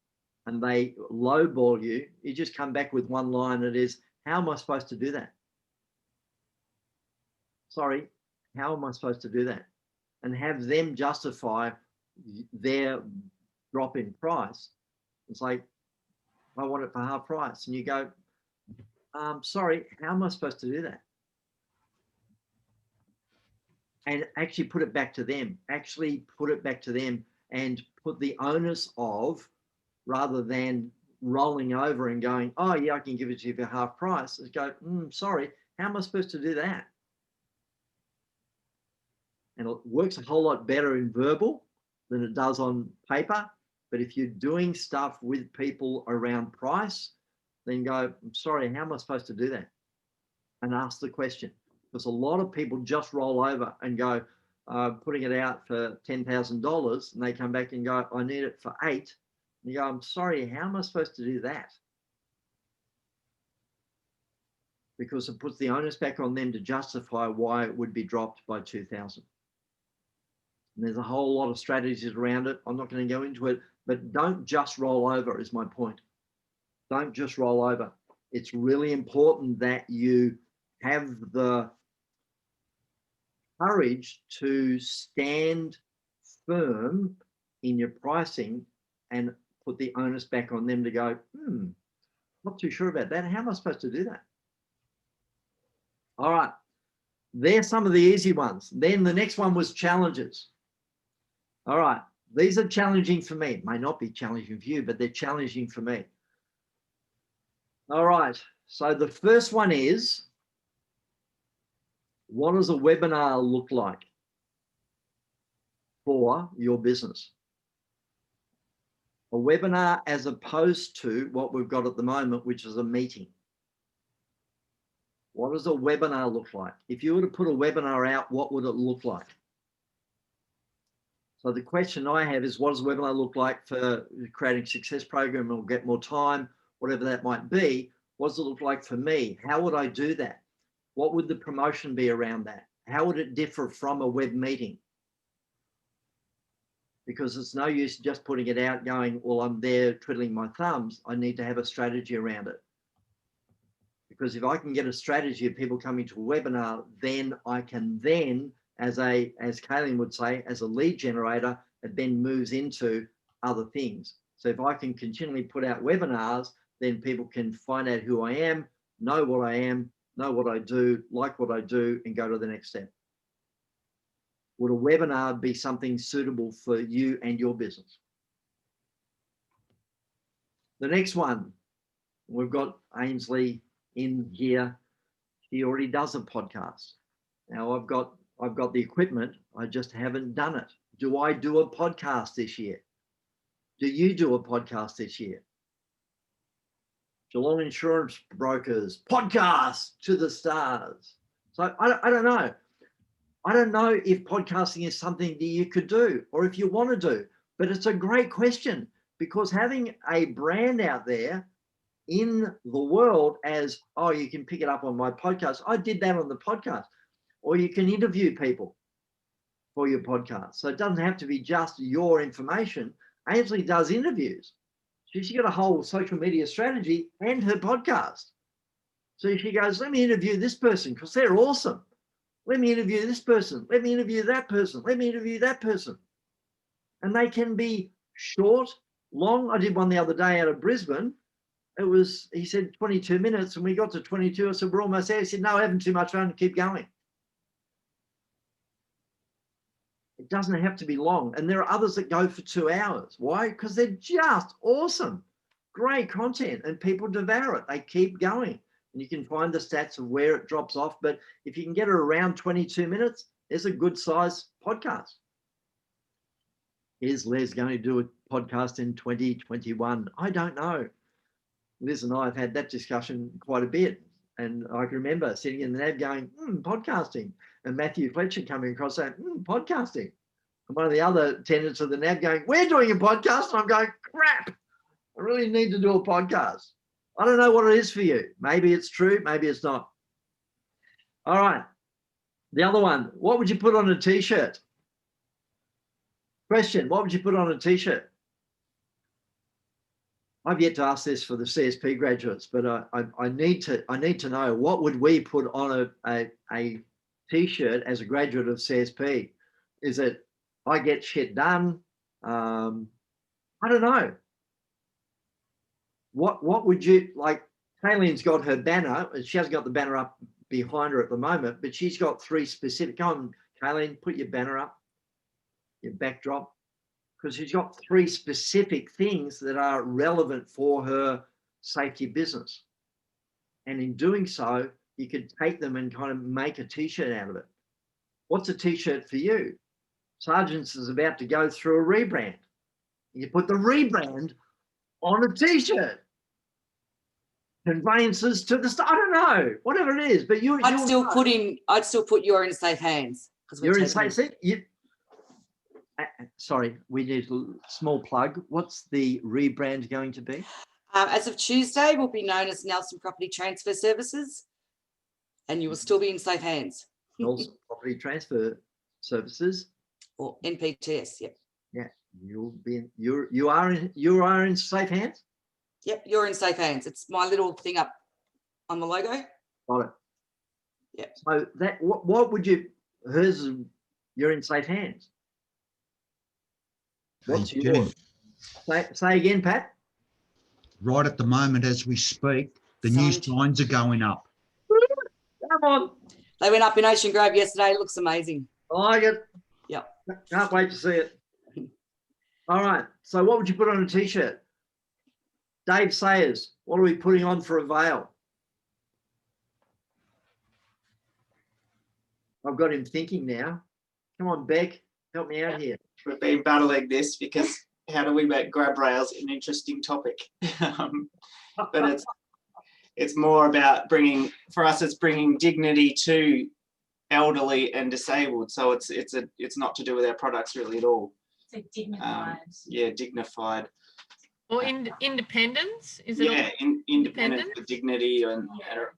and they lowball you, you just come back with one line. It is, how am I supposed to do that? Sorry, how am I supposed to do that? And have them justify their drop in price. It's like, I want it for half price. And you go, sorry, how am I supposed to do that? And actually put it back to them. Actually put it back to them and put the onus of, rather than rolling over and going, oh yeah, I can give it to you for half price. Just go, sorry, how am I supposed to do that? And it works a whole lot better in verbal than it does on paper. But if you're doing stuff with people around price, then go, I'm sorry, how am I supposed to do that? And ask the question. Because a lot of people just roll over and go, putting it out for $10,000, and they come back and go, I need it for $8,000. And you go, I'm sorry, how am I supposed to do that? Because it puts the onus back on them to justify why it would be dropped by $2,000. And there's a whole lot of strategies around it. I'm not going to go into it, but don't just roll over is my point. Don't just roll over. It's really important that you have the courage to stand firm in your pricing and put the onus back on them to go, not too sure about that. How am I supposed to do that? All right. There's some of the easy ones. Then the next one was challenges. All right. These are challenging for me. It may not be challenging for you, but they're challenging for me. All right. So the first one is, what does a webinar look like for your business? A webinar as opposed to what we've got at the moment, which is a meeting. What does a webinar look like? If you were to put a webinar out, what would it look like? So the question I have is, what does a webinar look like for creating a success program or get more time, whatever that might be? What does it look like for me? How would I do that? What would the promotion be around that? How would it differ from a web meeting? Because it's no use just putting it out going, well, I'm there twiddling my thumbs. I need to have a strategy around it. Because if I can get a strategy of people coming to a webinar, then I can then, as Kaylin would say, as a lead generator, it then moves into other things. So if I can continually put out webinars, then people can find out who I am, know what I am, know what I do, like what I do, and go to the next step. Would a webinar be something suitable for you and your business? The next one, we've got Ainsley in here. He already does a podcast. Now I've got the equipment. I just haven't done it. Do I do a podcast this year? Do you do a podcast this year? Geelong Insurance Brokers podcast to the stars. So I don't know. I don't know if podcasting is something that you could do or if you want to do, but it's a great question, because having a brand out there in the world as, oh, you can pick it up on my podcast. I did that on the podcast. Or you can interview people for your podcast. So it doesn't have to be just your information. Ainsley does interviews. She's got a whole social media strategy and her podcast. So she goes, let me interview this person because they're awesome. Let me interview this person. Let me interview that person. Let me interview that person. And they can be short, long. I did one the other day out of Brisbane. It was, he said 22 minutes, and we got to 22. I said, we're almost there. He said, no, having too much fun, keep going. It doesn't have to be long. And there are others that go for 2 hours. Why? Because they're just awesome. Great content, and people devour it. They keep going. And you can find the stats of where it drops off. But if you can get it around 22 minutes, there's a good size podcast. Is Les going to do a podcast in 2021? I don't know. Liz and I have had that discussion quite a bit. And I can remember sitting in the NAB going, podcasting. And Matthew Fletcher coming across saying, podcasting. And one of the other tenants of the NAB going, we're doing a podcast. And I'm going, crap, I really need to do a podcast. I don't know what it is for you. Maybe it's true, maybe it's not. All right. The other one, what would you put on a t-shirt? Question, what would you put on a t-shirt? I've yet to ask this for the CSP graduates, but I need to know, what would we put on a t-shirt as a graduate of CSP? Is it, I get shit done? I don't know. What would you, like, Kayleen's got her banner. She hasn't got the banner up behind her at the moment, but she's got 3 specific. Come on, Kayleen, put your banner up, your backdrop, because she's got 3 specific things that are relevant for her safety business. And in doing so, you could take them and kind of make a t-shirt out of it. What's a t-shirt for you? Sargent's is about to go through a rebrand. You put the rebrand on a t-shirt. Conveyances to the I don't know, whatever it is, but I'd still put you're in safe hands. You're in safe hands. Sorry, we need a small plug. What's the rebrand going to be? As of Tuesday, will be known as Nelson Property Transfer Services, and you will still be in safe hands. Nelson Property Transfer Services. or NPTS. Yep. Yeah, you are in safe hands. Yep. You're in safe hands. It's my little thing up on the logo. Got it. Yep. So that what would you? Hers, you're in safe hands. What's Hey, yours? Say again, Pat. Right at the moment as we speak, the new signs are going up. Come on. They went up in Ocean Grove yesterday. It looks amazing. I like it. Yep. Can't wait to see it. All right. So what would you put on a t-shirt? Dave Sayers, what are we putting on for a veil? I've got him thinking now. Come on, Beck, help me out here. We've been battling this because how do we make grab rails an interesting topic? But it's more about bringing, for us, it's bringing dignity to elderly and disabled. So it's not to do with our products really at all. So dignified. Yeah, dignified. Or independence? Is it? Yeah, independence with dignity, and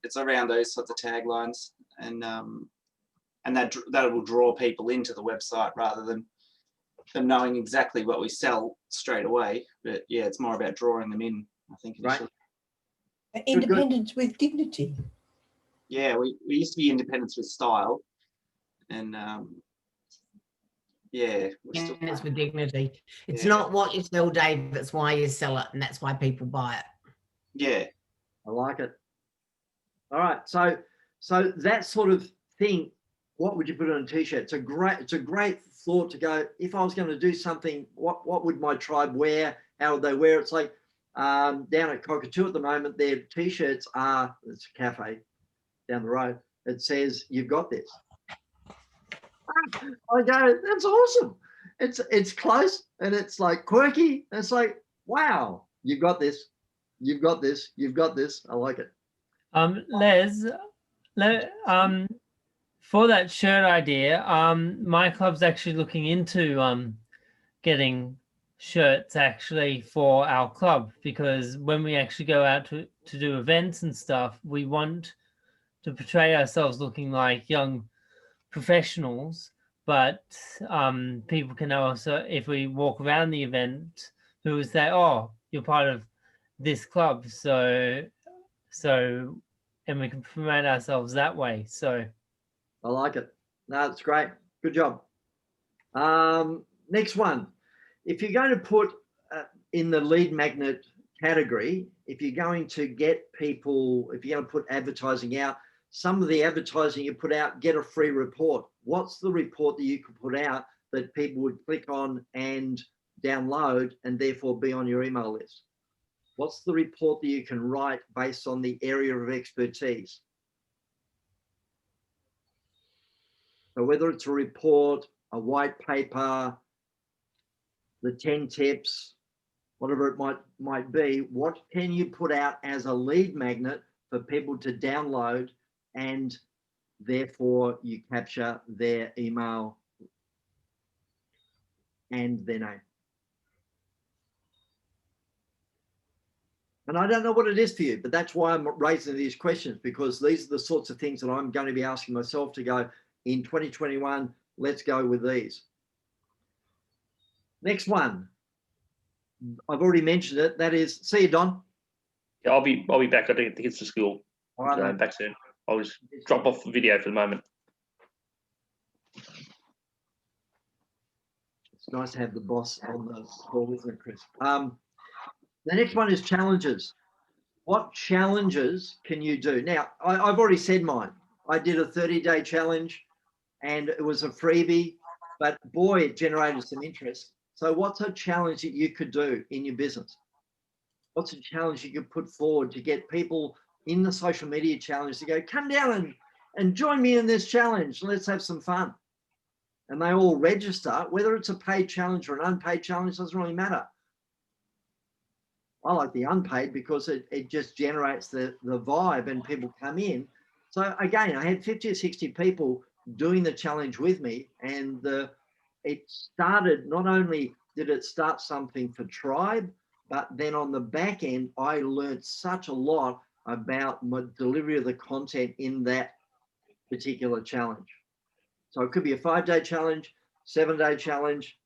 it's around those sorts of taglines, and that will draw people into the website rather than them knowing exactly what we sell straight away. But yeah, it's more about drawing them in, I think. Right. Independence with dignity. Yeah, we used to be independence with style, and yeah, Independence with dignity. It's not what you sell, Dave, it's why you sell it, and that's why people buy it. Yeah, I like it. All right, so that sort of thing, what would you put on a t-shirt? It's a great thought to go, if I was going to do something, what would my tribe wear? How would they wear it? It's like down at Cockatoo at the moment, their t-shirts are, it's a cafe down the road, it says, "You've got this." I go, that's awesome. It's close and it's like quirky. And it's like, wow, you've got this. You've got this. You've got this. I like it. Les, for that shirt idea, my club's actually looking into getting shirts actually for our club, because when we actually go out to do events and stuff, we want to portray ourselves looking like young professionals, but people can also, if we walk around the event, who will say, "Oh, you're part of this club," so and we can promote ourselves that way. So I like it. No, it's great. Good job. Next one. If you're going to put in the lead magnet category, if you're going to get people, if you're going to put advertising out, some of the advertising you put out, get a free report. What's the report that you could put out that people would click on and download and therefore be on your email list? What's the report that you can write based on the area of expertise? So whether it's a report, a white paper, the 10 tips, whatever it might be, what can you put out as a lead magnet for people to download, and therefore you capture their email and their name? And I don't know what it is for you, but that's why I'm raising these questions, because these are the sorts of things that I'm going to be asking myself to go, in 2021, let's go with these. Next one. I've already mentioned it. That is, see you, Don. Yeah, I'll be back. I think the kids to school. All right, So back soon. I'll just drop off the video for the moment. It's nice to have the boss on the call, isn't it, Chris? The next one is challenges. What challenges can you do? Now, I've already said mine. I did a 30-day challenge and it was a freebie, but boy, it generated some interest. So what's a challenge that you could do in your business? What's a challenge you could put forward to get people in the social media challenge to go, come down and join me in this challenge. Let's have some fun. And they all register, whether it's a paid challenge or an unpaid challenge, doesn't really matter. I like the unpaid because it just generates the vibe and people come in. So again, I had 50 or 60 people doing the challenge with me, and it started, not only did it start something for Tribe, but then on the back end, I learned such a lot about my delivery of the content in that particular challenge. So it could be a 5-day challenge, 7-day challenge,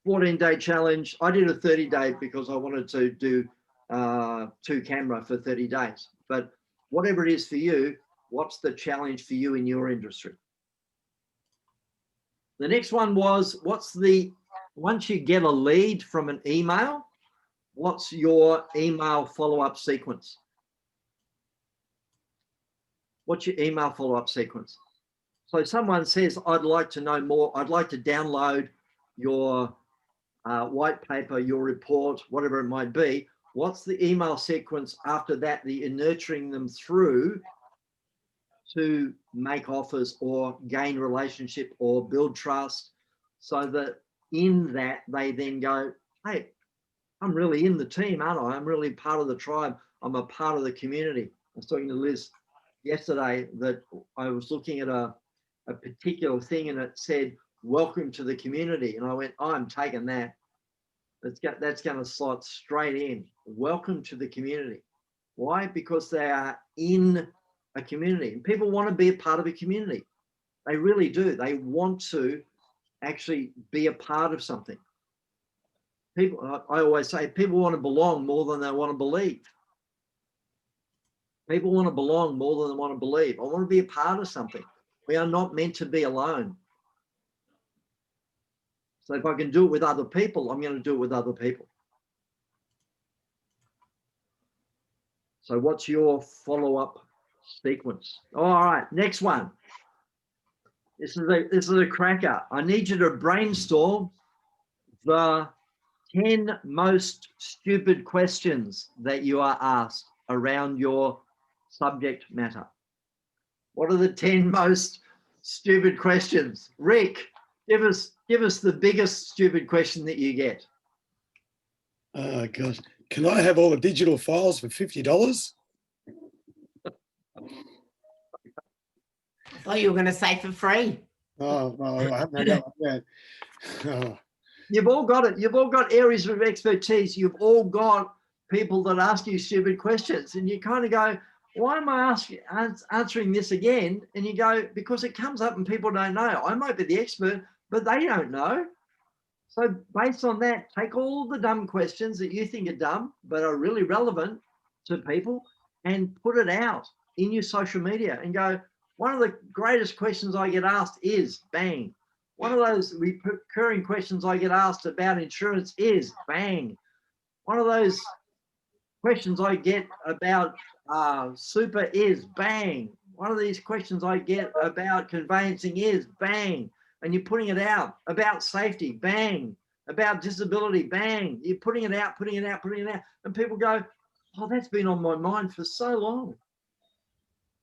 14-day challenge. I did a 30-day because I wanted to do 2 camera for 30 days. But whatever it is for you, what's the challenge for you in your industry? The next one was, once you get a lead from an email, what's your email follow-up sequence? What's your email follow-up sequence? So someone says, I'd like to know more. I'd like to download your white paper, your report, whatever it might be. What's the email sequence after that you're nurturing them through to make offers or gain relationship or build trust, so that in that they then go, hey, I'm really in the team, aren't I? I'm really part of the tribe. I'm a part of the community. I was talking to Liz yesterday that I was looking at a particular thing and it said, welcome to the community. And I went, oh, I'm taking that. That's going to slot straight in. Welcome to the community. Why? Because they are in a community, and people want to be a part of a community. They really do. They want to actually be a part of something. People, I always say, people want to belong more than they want to believe. People want to belong more than they want to believe. I want to be a part of something. We are not meant to be alone. So if I can do it with other people, I'm going to do it with other people. So what's your follow-up sequence? All right, next one. This is a cracker. I need you to brainstorm the 10 most stupid questions that you are asked around your subject matter. What are the 10 most stupid questions? Rick, give us the biggest stupid question that you get. Oh gosh, can I have all the digital files for $50? I thought you were going to say for free. Oh, no, I haven't had that one yet. Oh. You've all got it. You've all got areas of expertise. You've all got people that ask you stupid questions, and you kind of go, why am I answering this again? And you go, because it comes up and people don't know. I might be the expert, but they don't know. So based on that, take all the dumb questions that you think are dumb, but are really relevant to people, and put it out in your social media and go, one of the greatest questions I get asked is bang. One of those recurring questions I get asked about insurance is bang. One of those questions I get about super is bang. One of these questions I get about conveyancing is bang. And you're putting it out. About safety, bang. About disability, bang. You're putting it out, putting it out, putting it out. And people go, oh, that's been on my mind for so long.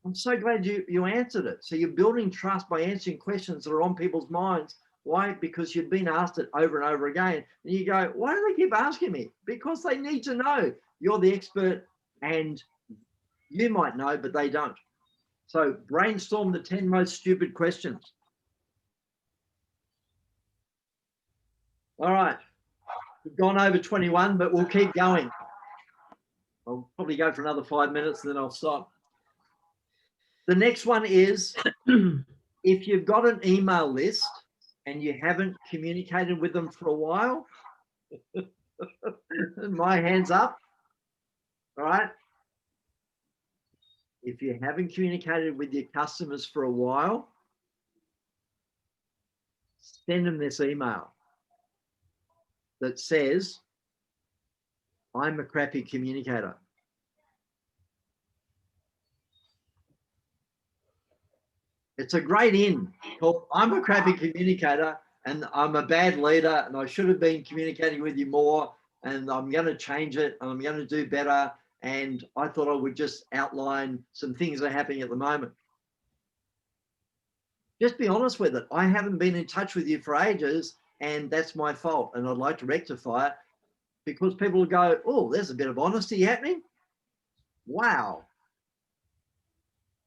I'm so glad you answered it. So you're building trust by answering questions that are on people's minds. Why? Because you've been asked it over and over again. And you go, why do they keep asking me? Because they need to know. You're the expert and you might know, but they don't. So brainstorm the 10 most stupid questions. All right. We've gone over 21, but we'll keep going. I'll probably go for another 5 minutes and then I'll stop. The next one is, if you've got an email list and you haven't communicated with them for a while, my hand's up, all right? If you haven't communicated with your customers for a while, send them this email that says, I'm a crappy communicator. It's a great in called, I'm a crappy communicator and I'm a bad leader and I should have been communicating with you more and I'm going to change it and I'm going to do better. And I thought I would just outline some things that are happening at the moment. Just be honest with it. I haven't been in touch with you for ages and that's my fault. And I'd like to rectify it, because people will go, oh, there's a bit of honesty happening. Wow.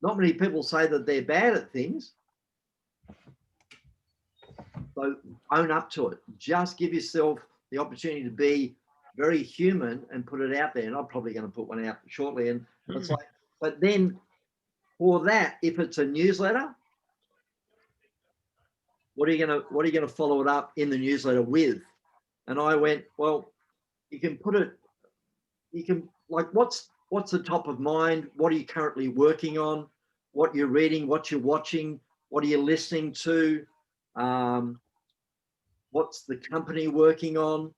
Not many people say that they're bad at things. So own up to it. Just give yourself the opportunity to be very human and put it out there. And I'm probably going to put one out shortly. And it's like, but then for that, if it's a newsletter, what are you gonna follow it up in the newsletter with? And I went, well, you can put it, you can, like, what's the top of mind? What are you currently working on? What you're reading, what you're watching, what are you listening to? What's the company working on?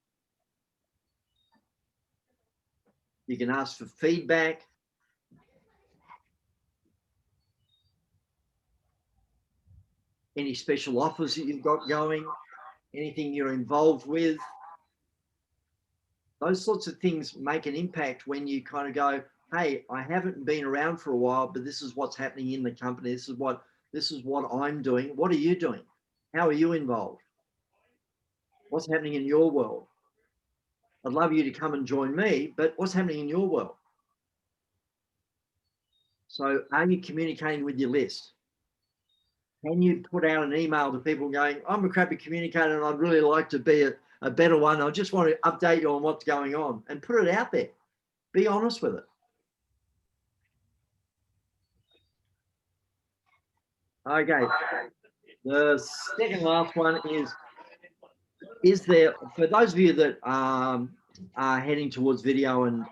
You can ask for feedback. Any special offers that you've got going, anything you're involved with. Those sorts of things make an impact when you kind of go, hey, I haven't been around for a while, but this is what's happening in the company. This is what I'm doing. What are you doing? How are you involved? What's happening in your world? I'd love you to come and join me, but what's happening in your world? So are you communicating with your list? Can you put out an email to people going, I'm a crappy communicator and I'd really like to be a better one. I just want to update you on what's going on, and put it out there. Be honest with it. Okay. The second last one is there, for those of you that are heading towards video and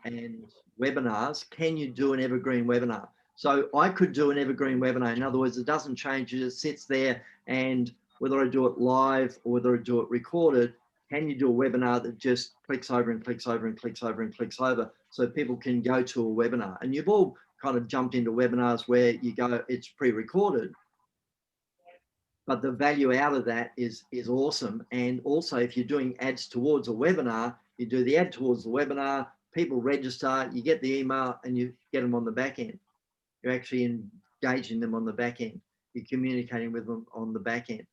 webinars, can you do an evergreen webinar? So I could do an evergreen webinar. In other words, it doesn't change, it just sits there, and whether I do it live or whether I do it recorded, can you do a webinar that just clicks over and clicks over and clicks over and clicks over so people can go to a webinar? And you've all kind of jumped into webinars where you go, it's pre-recorded, but the value out of that is awesome. And also, if you're doing ads towards a webinar, you do the ad towards the webinar, people register, you get the email, and you get them on the back end. You're actually engaging them on the back end. You're communicating with them on the back end.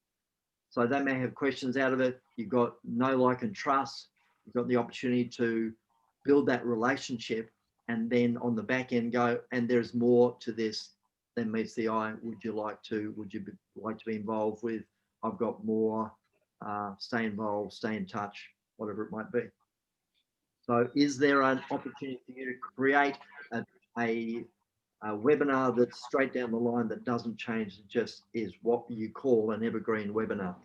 So they may have questions out of it. You've got know, like, and trust. You've got the opportunity to build that relationship, and then on the back end go, and there's more to this than meets the eye. Would you like to be involved with? I've got more. Stay involved, stay in touch, whatever it might be. So is there an opportunity for you to create a webinar that's straight down the line, that doesn't change, it just is what you call an evergreen webinar?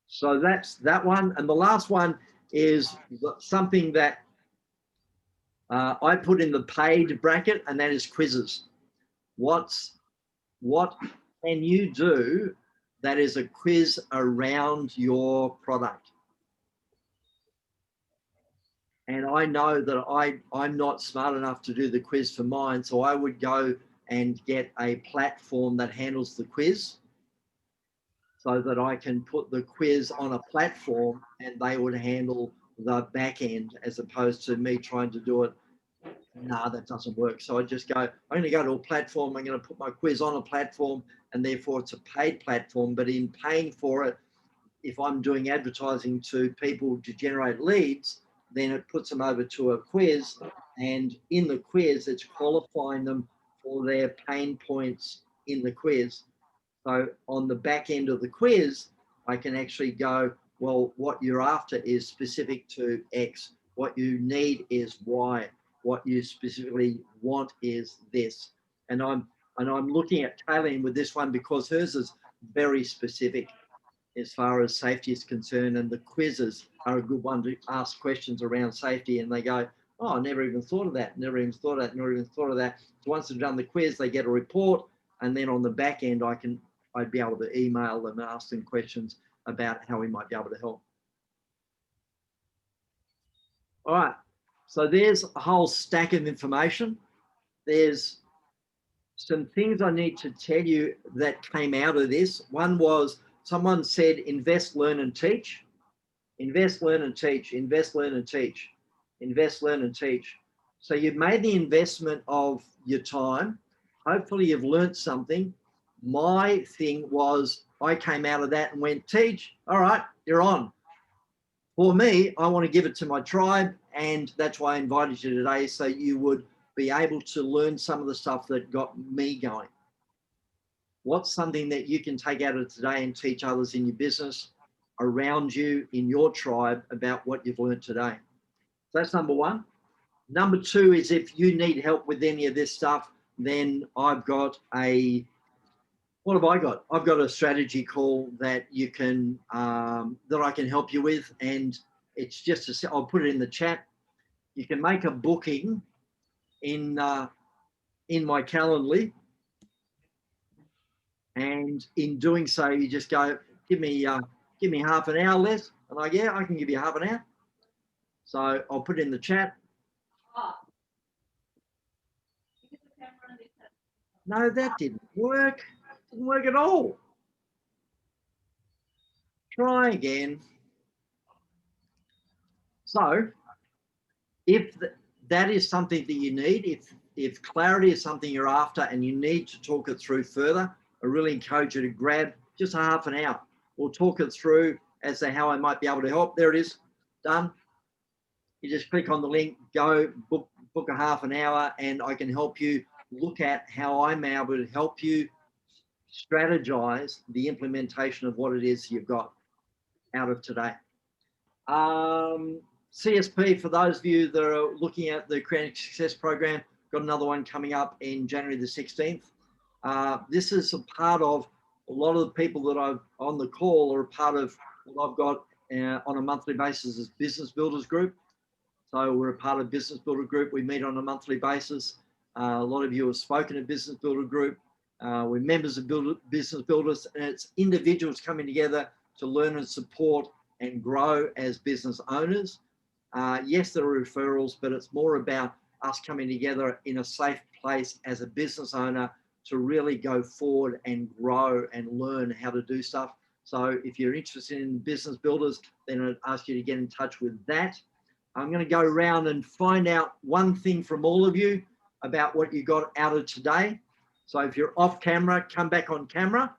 So that's that one. And the last one is something that I put in the paid bracket, and that is quizzes. What can you do that is a quiz around your product? And I know that I'm not smart enough to do the quiz for mine, so I would go and get a platform that handles the quiz so that I can put the quiz on a platform and they would handle the back end, as opposed to me trying to do it. Nah, that doesn't work. So I just go, I'm going to go to a platform, I'm going to put my quiz on a platform, and therefore it's a paid platform. But in paying for it, if I'm doing advertising to people to generate leads, then it puts them over to a quiz, and in the quiz, it's qualifying them for their pain points in the quiz. So on the back end of the quiz, I can actually go, well, what you're after is specific to X. What you need is Y. What you specifically want is this. And I'm looking at tailoring with this one because hers is very specific as far as safety is concerned, and the quizzes are a good one to ask questions around safety, and they go, oh, I never even thought of that, never even thought of that, never even thought of that. So once they've done the quiz, they get a report, and then on the back end, I'd be able to email them and ask them questions about how we might be able to help. All right, so there's a whole stack of information. There's some things I need to tell you that came out of this. One was, someone said, invest, learn, and teach. Invest, learn, and teach. Invest, learn, and teach. Invest, learn, and teach. So you've made the investment of your time. Hopefully you've learned something. My thing was, I came out of that and went, teach. All right, you're on. For me, I want to give it to my tribe, and that's why I invited you today, so you would be able to learn some of the stuff that got me going. What's something that you can take out of today and teach others in your business, around you, in your tribe, about what you've learned today? So that's number one. Number two is, if you need help with any of this stuff, then I've got a What have I got? I've got a strategy call that you can that I can help you with, and it's just I'll put it in the chat. You can make a booking in my Calendly, and in doing so, you just go, give me half an hour, Les, and I can give you half an hour. So I'll put it in the chat. No, that didn't work. Didn't work at all. Try again. So if that is something that you need, if clarity is something you're after and you need to talk it through further, I really encourage you to grab just a half an hour. We'll talk it through as to how I might be able to help. There it is, done. You just click on the link, go book a half an hour, and I can help you look at how I'm able to help you strategize the implementation of what it is you've got out of today. CSP, for those of you that are looking at the Creating Success program, got another one coming up in January the 16th. This is a part of a lot of the people that I've on the call are a part of what I've got on a monthly basis as Business Builders Group. So we're a part of Business Builder Group. We meet on a monthly basis. A lot of you have spoken at Business Builder Group. We're members of Business Builders, and it's individuals coming together to learn and support and grow as business owners. Yes, there are referrals, but it's more about us coming together in a safe place as a business owner to really go forward and grow and learn how to do stuff. So if you're interested in business builders, then I'd ask you to get in touch with that. I'm going to go around and find out one thing from all of you about what you got out of today. So if you're off camera, come back on camera.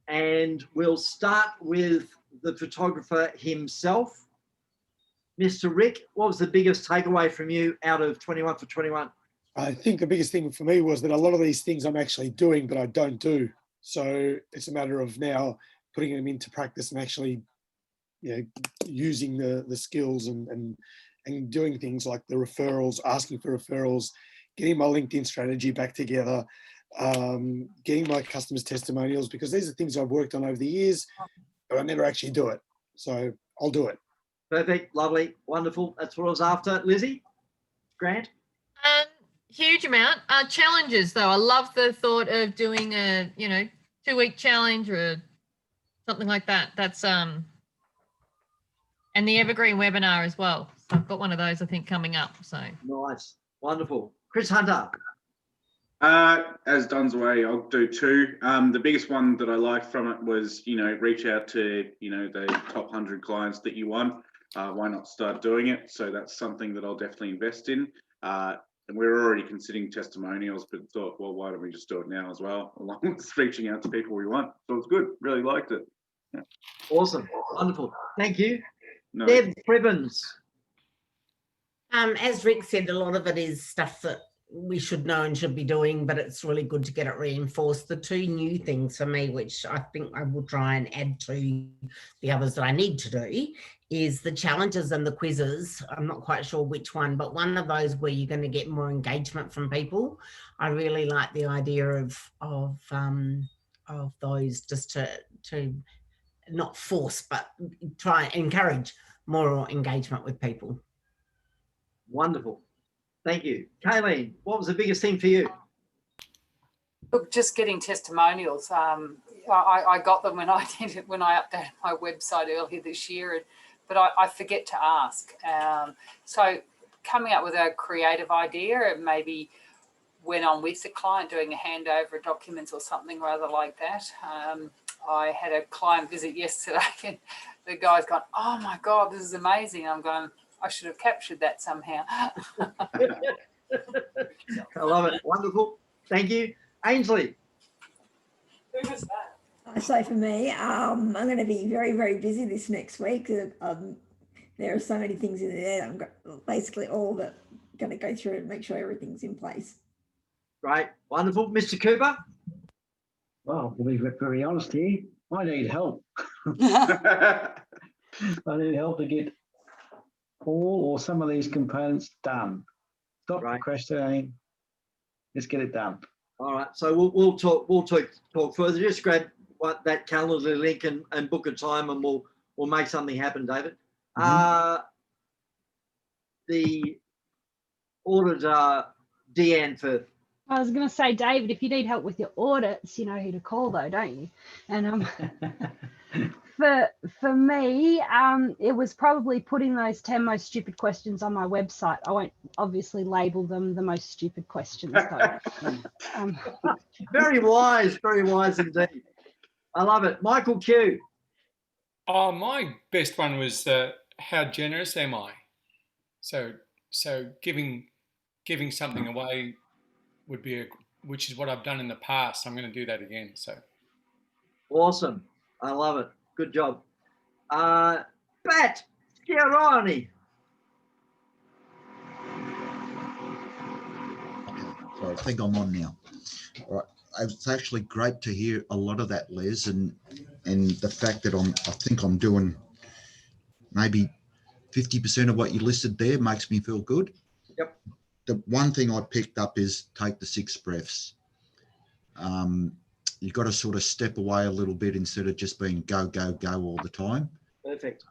And we'll start with the photographer himself. Mr. Rick, what was the biggest takeaway from you out of 21 for 21? I think the biggest thing for me was that a lot of these things I'm actually doing, but I don't do. So it's a matter of now putting them into practice and actually, using the skills and doing things like the referrals, asking for referrals, getting my LinkedIn strategy back together, getting my customers' testimonials, because these are things I've worked on over the years, but I never actually do it. So I'll do it. Perfect, lovely, wonderful. That's what I was after. Lizzie, Grant? Huge amount. Challenges, though. I love the thought of doing a, 2-week challenge or something like that. That's and the Evergreen webinar as well. So I've got one of those, I think, coming up. So nice, wonderful. Chris Hunter. As Don's way, I'll do 2. The biggest one that I liked from it was, reach out to, the top 100 clients that you want. Why not start doing it? So that's something that I'll definitely invest in. And we're already considering testimonials, but thought, well, why don't we just do it now as well, along with reaching out to people we want. So it's good. Really liked it. Yeah. Awesome. Wonderful. Thank you. No. Deb Cribbins. As Rick said, a lot of it is stuff that we should know and should be doing, but it's really good to get it reinforced. The 2 new things for me, which I think I will try and add to the others that I need to do, is the challenges and the quizzes. I'm not quite sure which one, but one of those where you're going to get more engagement from people. I really like the idea of those, just to not force, but try and encourage more engagement with people. Wonderful. Thank you. Kayleen, what was the biggest thing for you? Look, just getting testimonials. I got them when I did it, when I updated my website earlier this year, but I forget to ask. So coming up with a creative idea, maybe went on with the client doing a handover of documents or something rather like that. I had a client visit yesterday and the guy's gone, oh my God, this is amazing. I'm going, I should have captured that somehow. I love it. Wonderful. Thank you. Ainsley. Who was that? I say for me, I'm going to be very, very busy this next week. There are so many things in there. I'm basically all of it going to go through and make sure everything's in place. Great. Wonderful. Mr. Cooper. Well, to be very honest here, I need help. I need help to get all or some of these components done. Stop procrastinating. Let's get it done. All right. So we'll talk further. Just grab that calendar link and book a time, and we'll make something happen, David. The auditor, Deanne Firth. I was going to say, David, if you need help with your audits, you know who to call, though, don't you? And for me, it was probably putting those 10 most stupid questions on my website. I won't obviously label them the most stupid questions, though. Very wise indeed. I love it. Michael Q. Oh, my best one was how generous am I? So giving something away would be which is what I've done in the past. I'm going to do that again. So Awesome. I love it. Good job. Pat Schiaroni. So I think I'm on now. All right. It's actually great to hear a lot of that, Les, and the fact that I think I'm doing maybe 50% of what you listed there makes me feel good. Yep. The one thing I picked up is take the 6 breaths. You've got to sort of step away a little bit instead of just being go, go, go all the time. Perfect.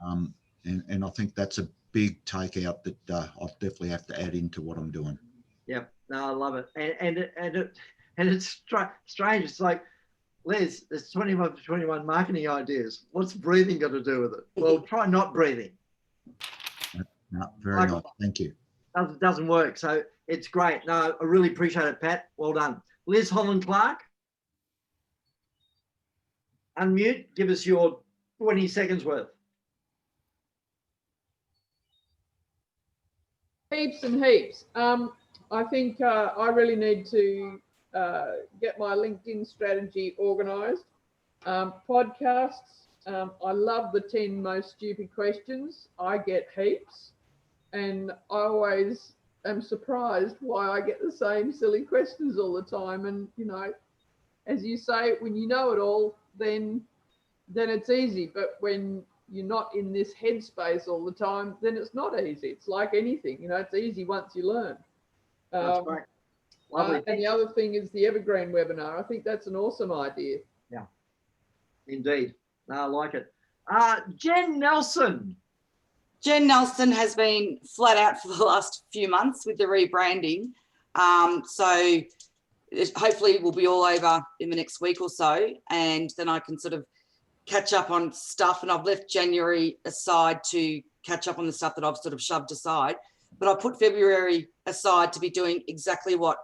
And I think that's a big takeout that I'll definitely have to add into what I'm doing. Yep. No, I love it. And it's strange. It's like, Les, there's 21 marketing ideas. What's breathing got to do with it? Well, try not breathing. No, very nice. Thank you. Doesn't work. So it's great. No, I really appreciate it, Pat. Well done. Liz Holland-Clark. Unmute. Give us your 20 seconds worth. Heaps and heaps. I think I really need to get my LinkedIn strategy organised. Podcasts. I love the 10 most stupid questions. I get heaps. And I always am surprised why I get the same silly questions all the time. And, you know, as you say, when you know it all, then it's easy. But when you're not in this headspace all the time, then it's not easy. It's like anything, you know, it's easy once you learn. That's great. Lovely. And the other thing is the Evergreen webinar. I think that's an awesome idea. Yeah, indeed. No, I like it. Jen Nelson. Jen Nelson has been flat out for the last few months with the rebranding. So hopefully we'll be all over in the next week or so, and then I can sort of catch up on stuff. And I've left January aside to catch up on the stuff that I've sort of shoved aside. But I put February aside to be doing exactly what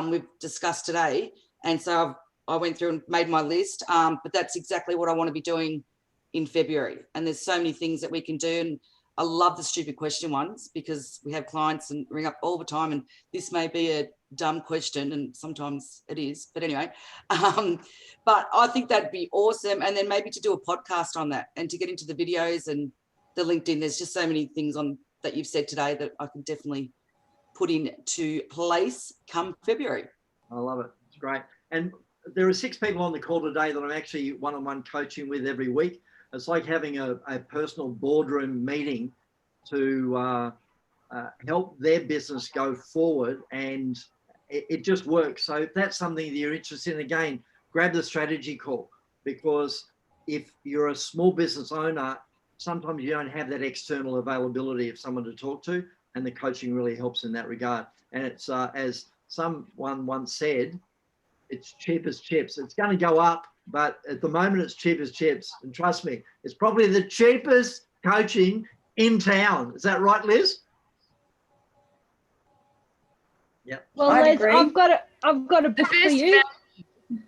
we've discussed today. And so I went through and made my list, but that's exactly what I want to be doing in February. And there's so many things that we can do. And I love the stupid question ones because we have clients and ring up all the time. And this may be a dumb question, and sometimes it is, but anyway, but I think that'd be awesome. And then maybe to do a podcast on that and to get into the videos and the LinkedIn. There's just so many things on that you've said today that I can definitely put into place come February. I love it. It's great. And there are 6 people on the call today that I'm actually one-on-one coaching with every week. It's like having a personal boardroom meeting to help their business go forward, and it just works. So if that's something that you're interested in, again, grab the strategy call, because if you're a small business owner, sometimes you don't have that external availability of someone to talk to, and the coaching really helps in that regard. And it's as someone once said, it's cheap as chips. It's going to go up, but at the moment it's cheap as chips. And trust me, it's probably the cheapest coaching in town. Is that right, Liz? Yep. Well, Les, I've got a book for you.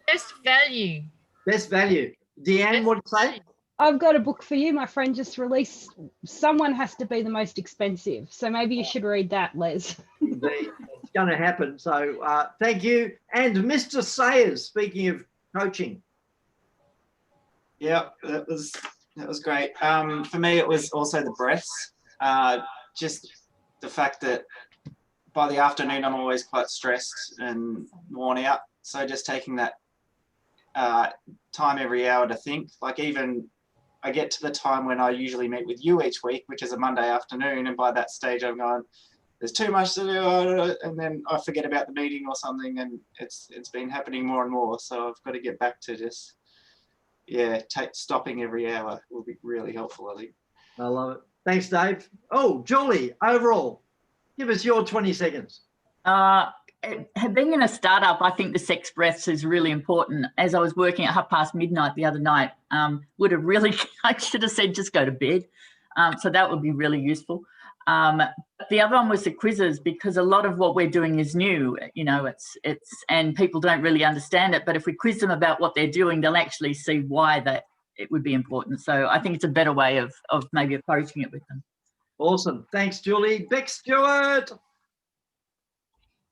Best value. Best value. Deanne, what did you say? I've got a book for you. My friend just released. Someone has to be the most expensive. So maybe you should read that, Les. Indeed. It's going to happen. So thank you. And Mr. Sayers, speaking of coaching. Yeah, that was great. For me, it was also the breaths. Just the fact that by the afternoon, I'm always quite stressed and worn out. So just taking that time every hour to think, like even I get to the time when I usually meet with you each week, which is a Monday afternoon. And by that stage, I'm going, there's too much to do, and then I forget about the meeting or something, and it's been happening more and more. So I've got to get back to just, yeah, stopping every hour will be really helpful, I think. I love it. Thanks, Dave. Oh, Julie, overall, give us your 20 seconds. Being in a startup, I think this express is really important. As I was working at midnight the other night, would have really, I should have said, just go to bed. So that would be really useful. The other one was the quizzes, because a lot of what we're doing is new, you know, and people don't really understand it. But if we quiz them about what they're doing, they'll actually see why it would be important. So I think it's a better way of maybe approaching it with them. Awesome. Thanks, Julie. Beck Stewart.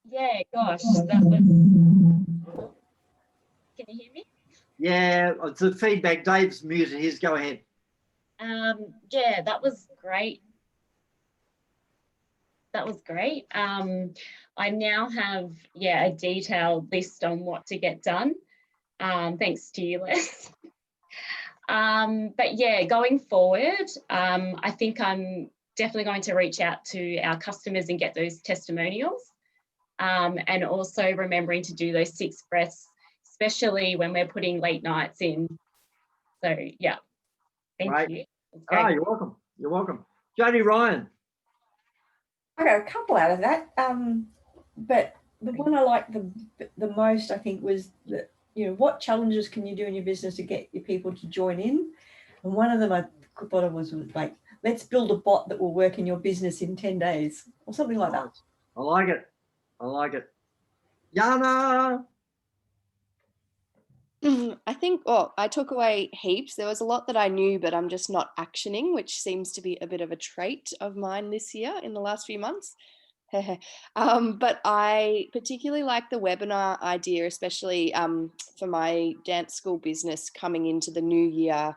Yeah, gosh, that was. Can you hear me? Yeah, it's the feedback. Dave's muted his. Go ahead. Yeah, that was great. That was great. I now have, a detailed list on what to get done. Thanks to you, Les. But yeah, going forward, I think I'm definitely going to reach out to our customers and get those testimonials. And also remembering to do those 6 breaths, especially when we're putting late nights in. So yeah, thank you. Oh, you're welcome. You're welcome. Jody Ryan. I got a couple out of that, but the one I liked the most, I think, was that, you know, what challenges can you do in your business to get your people to join in? And one of them I thought of was like, let's build a bot that will work in your business in 10 days or something like that. I like it. I like it. Yana. I think, I took away heaps. There was a lot that I knew, but I'm just not actioning, which seems to be a bit of a trait of mine this year in the last few months. But I particularly like the webinar idea, especially for my dance school business coming into the new year,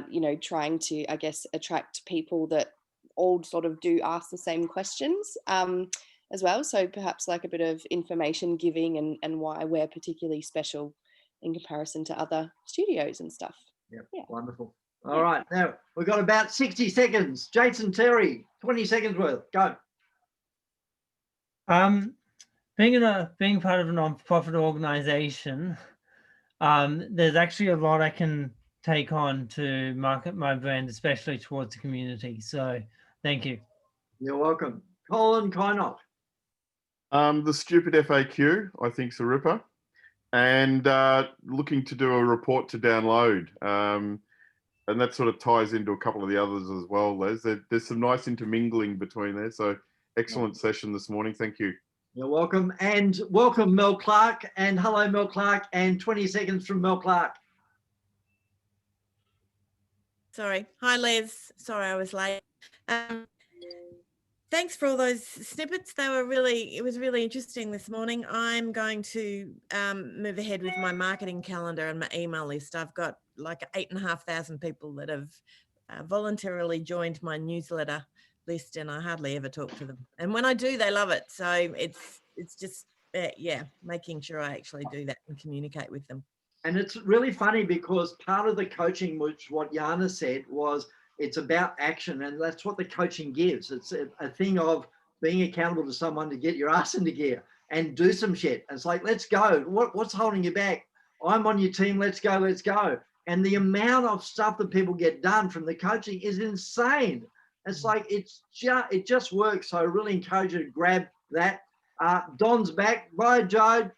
you know, trying to, I guess, attract people that all sort of do ask the same questions as well. So perhaps like a bit of information giving and why we're particularly special in comparison to other studios and stuff. Yeah. Wonderful. All right, now we've got about 60 seconds. Jason Terry, 20 seconds worth. Go. Being part of a non-profit organization, there's actually a lot I can take on to market my brand, especially towards the community. So thank you. You're welcome. Colin Kynott. The stupid FAQ, I think, is a ripper. And looking to do a report to download. And that sort of ties into a couple of the others as well, Les. There's some nice intermingling between there. So excellent session this morning. Thank you. You're welcome. And welcome, Mel Clark. And hello, Mel Clark. And 20 seconds from Mel Clark. Sorry. Hi, Les. Sorry I was late. Thanks for all those snippets. It was really interesting this morning. I'm going to move ahead with my marketing calendar and my email list. I've got like 8,500 people that have voluntarily joined my newsletter list, and I hardly ever talk to them. And when I do, they love it. So it's just, making sure I actually do that and communicate with them. And it's really funny because part of the coaching, which what Yana said, was it's about action, and that's what the coaching gives. It's a thing of being accountable to someone to get your ass into gear and do some shit. And it's like, let's go. What's holding you back? I'm on your team. Let's go. Let's go. And the amount of stuff that people get done from the coaching is insane. It's like it just works. So I really encourage you to grab that. Don's back. Bye, Joe.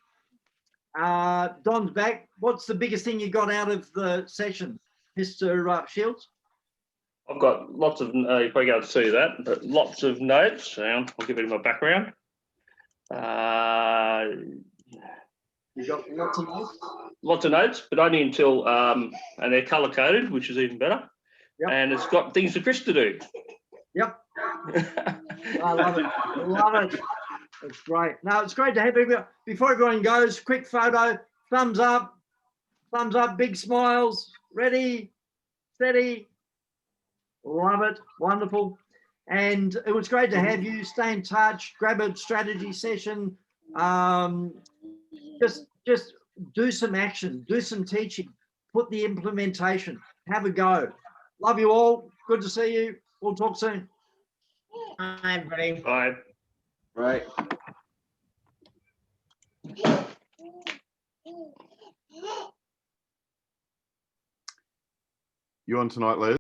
Don's back. What's the biggest thing you got out of the session, Mr. Shields? I've got lots of, you probably able to see that, but lots of notes. I'll give it my background. You've got lots of notes? Lots of notes, but only until, and they're color coded, which is even better. Yep. And it's got things for Chris to do. Yep. I love it. I love it. It's great. No, it's great to have everyone. Before everyone goes, quick photo, thumbs up, big smiles, ready, steady. Love it. Wonderful. And it was great to have you. Stay in touch, grab a strategy session. Just do some action, do some teaching, put the implementation, have a go. Love you all. Good to see you. We'll talk soon. Bye, everybody. Bye. Right. You on tonight, Les?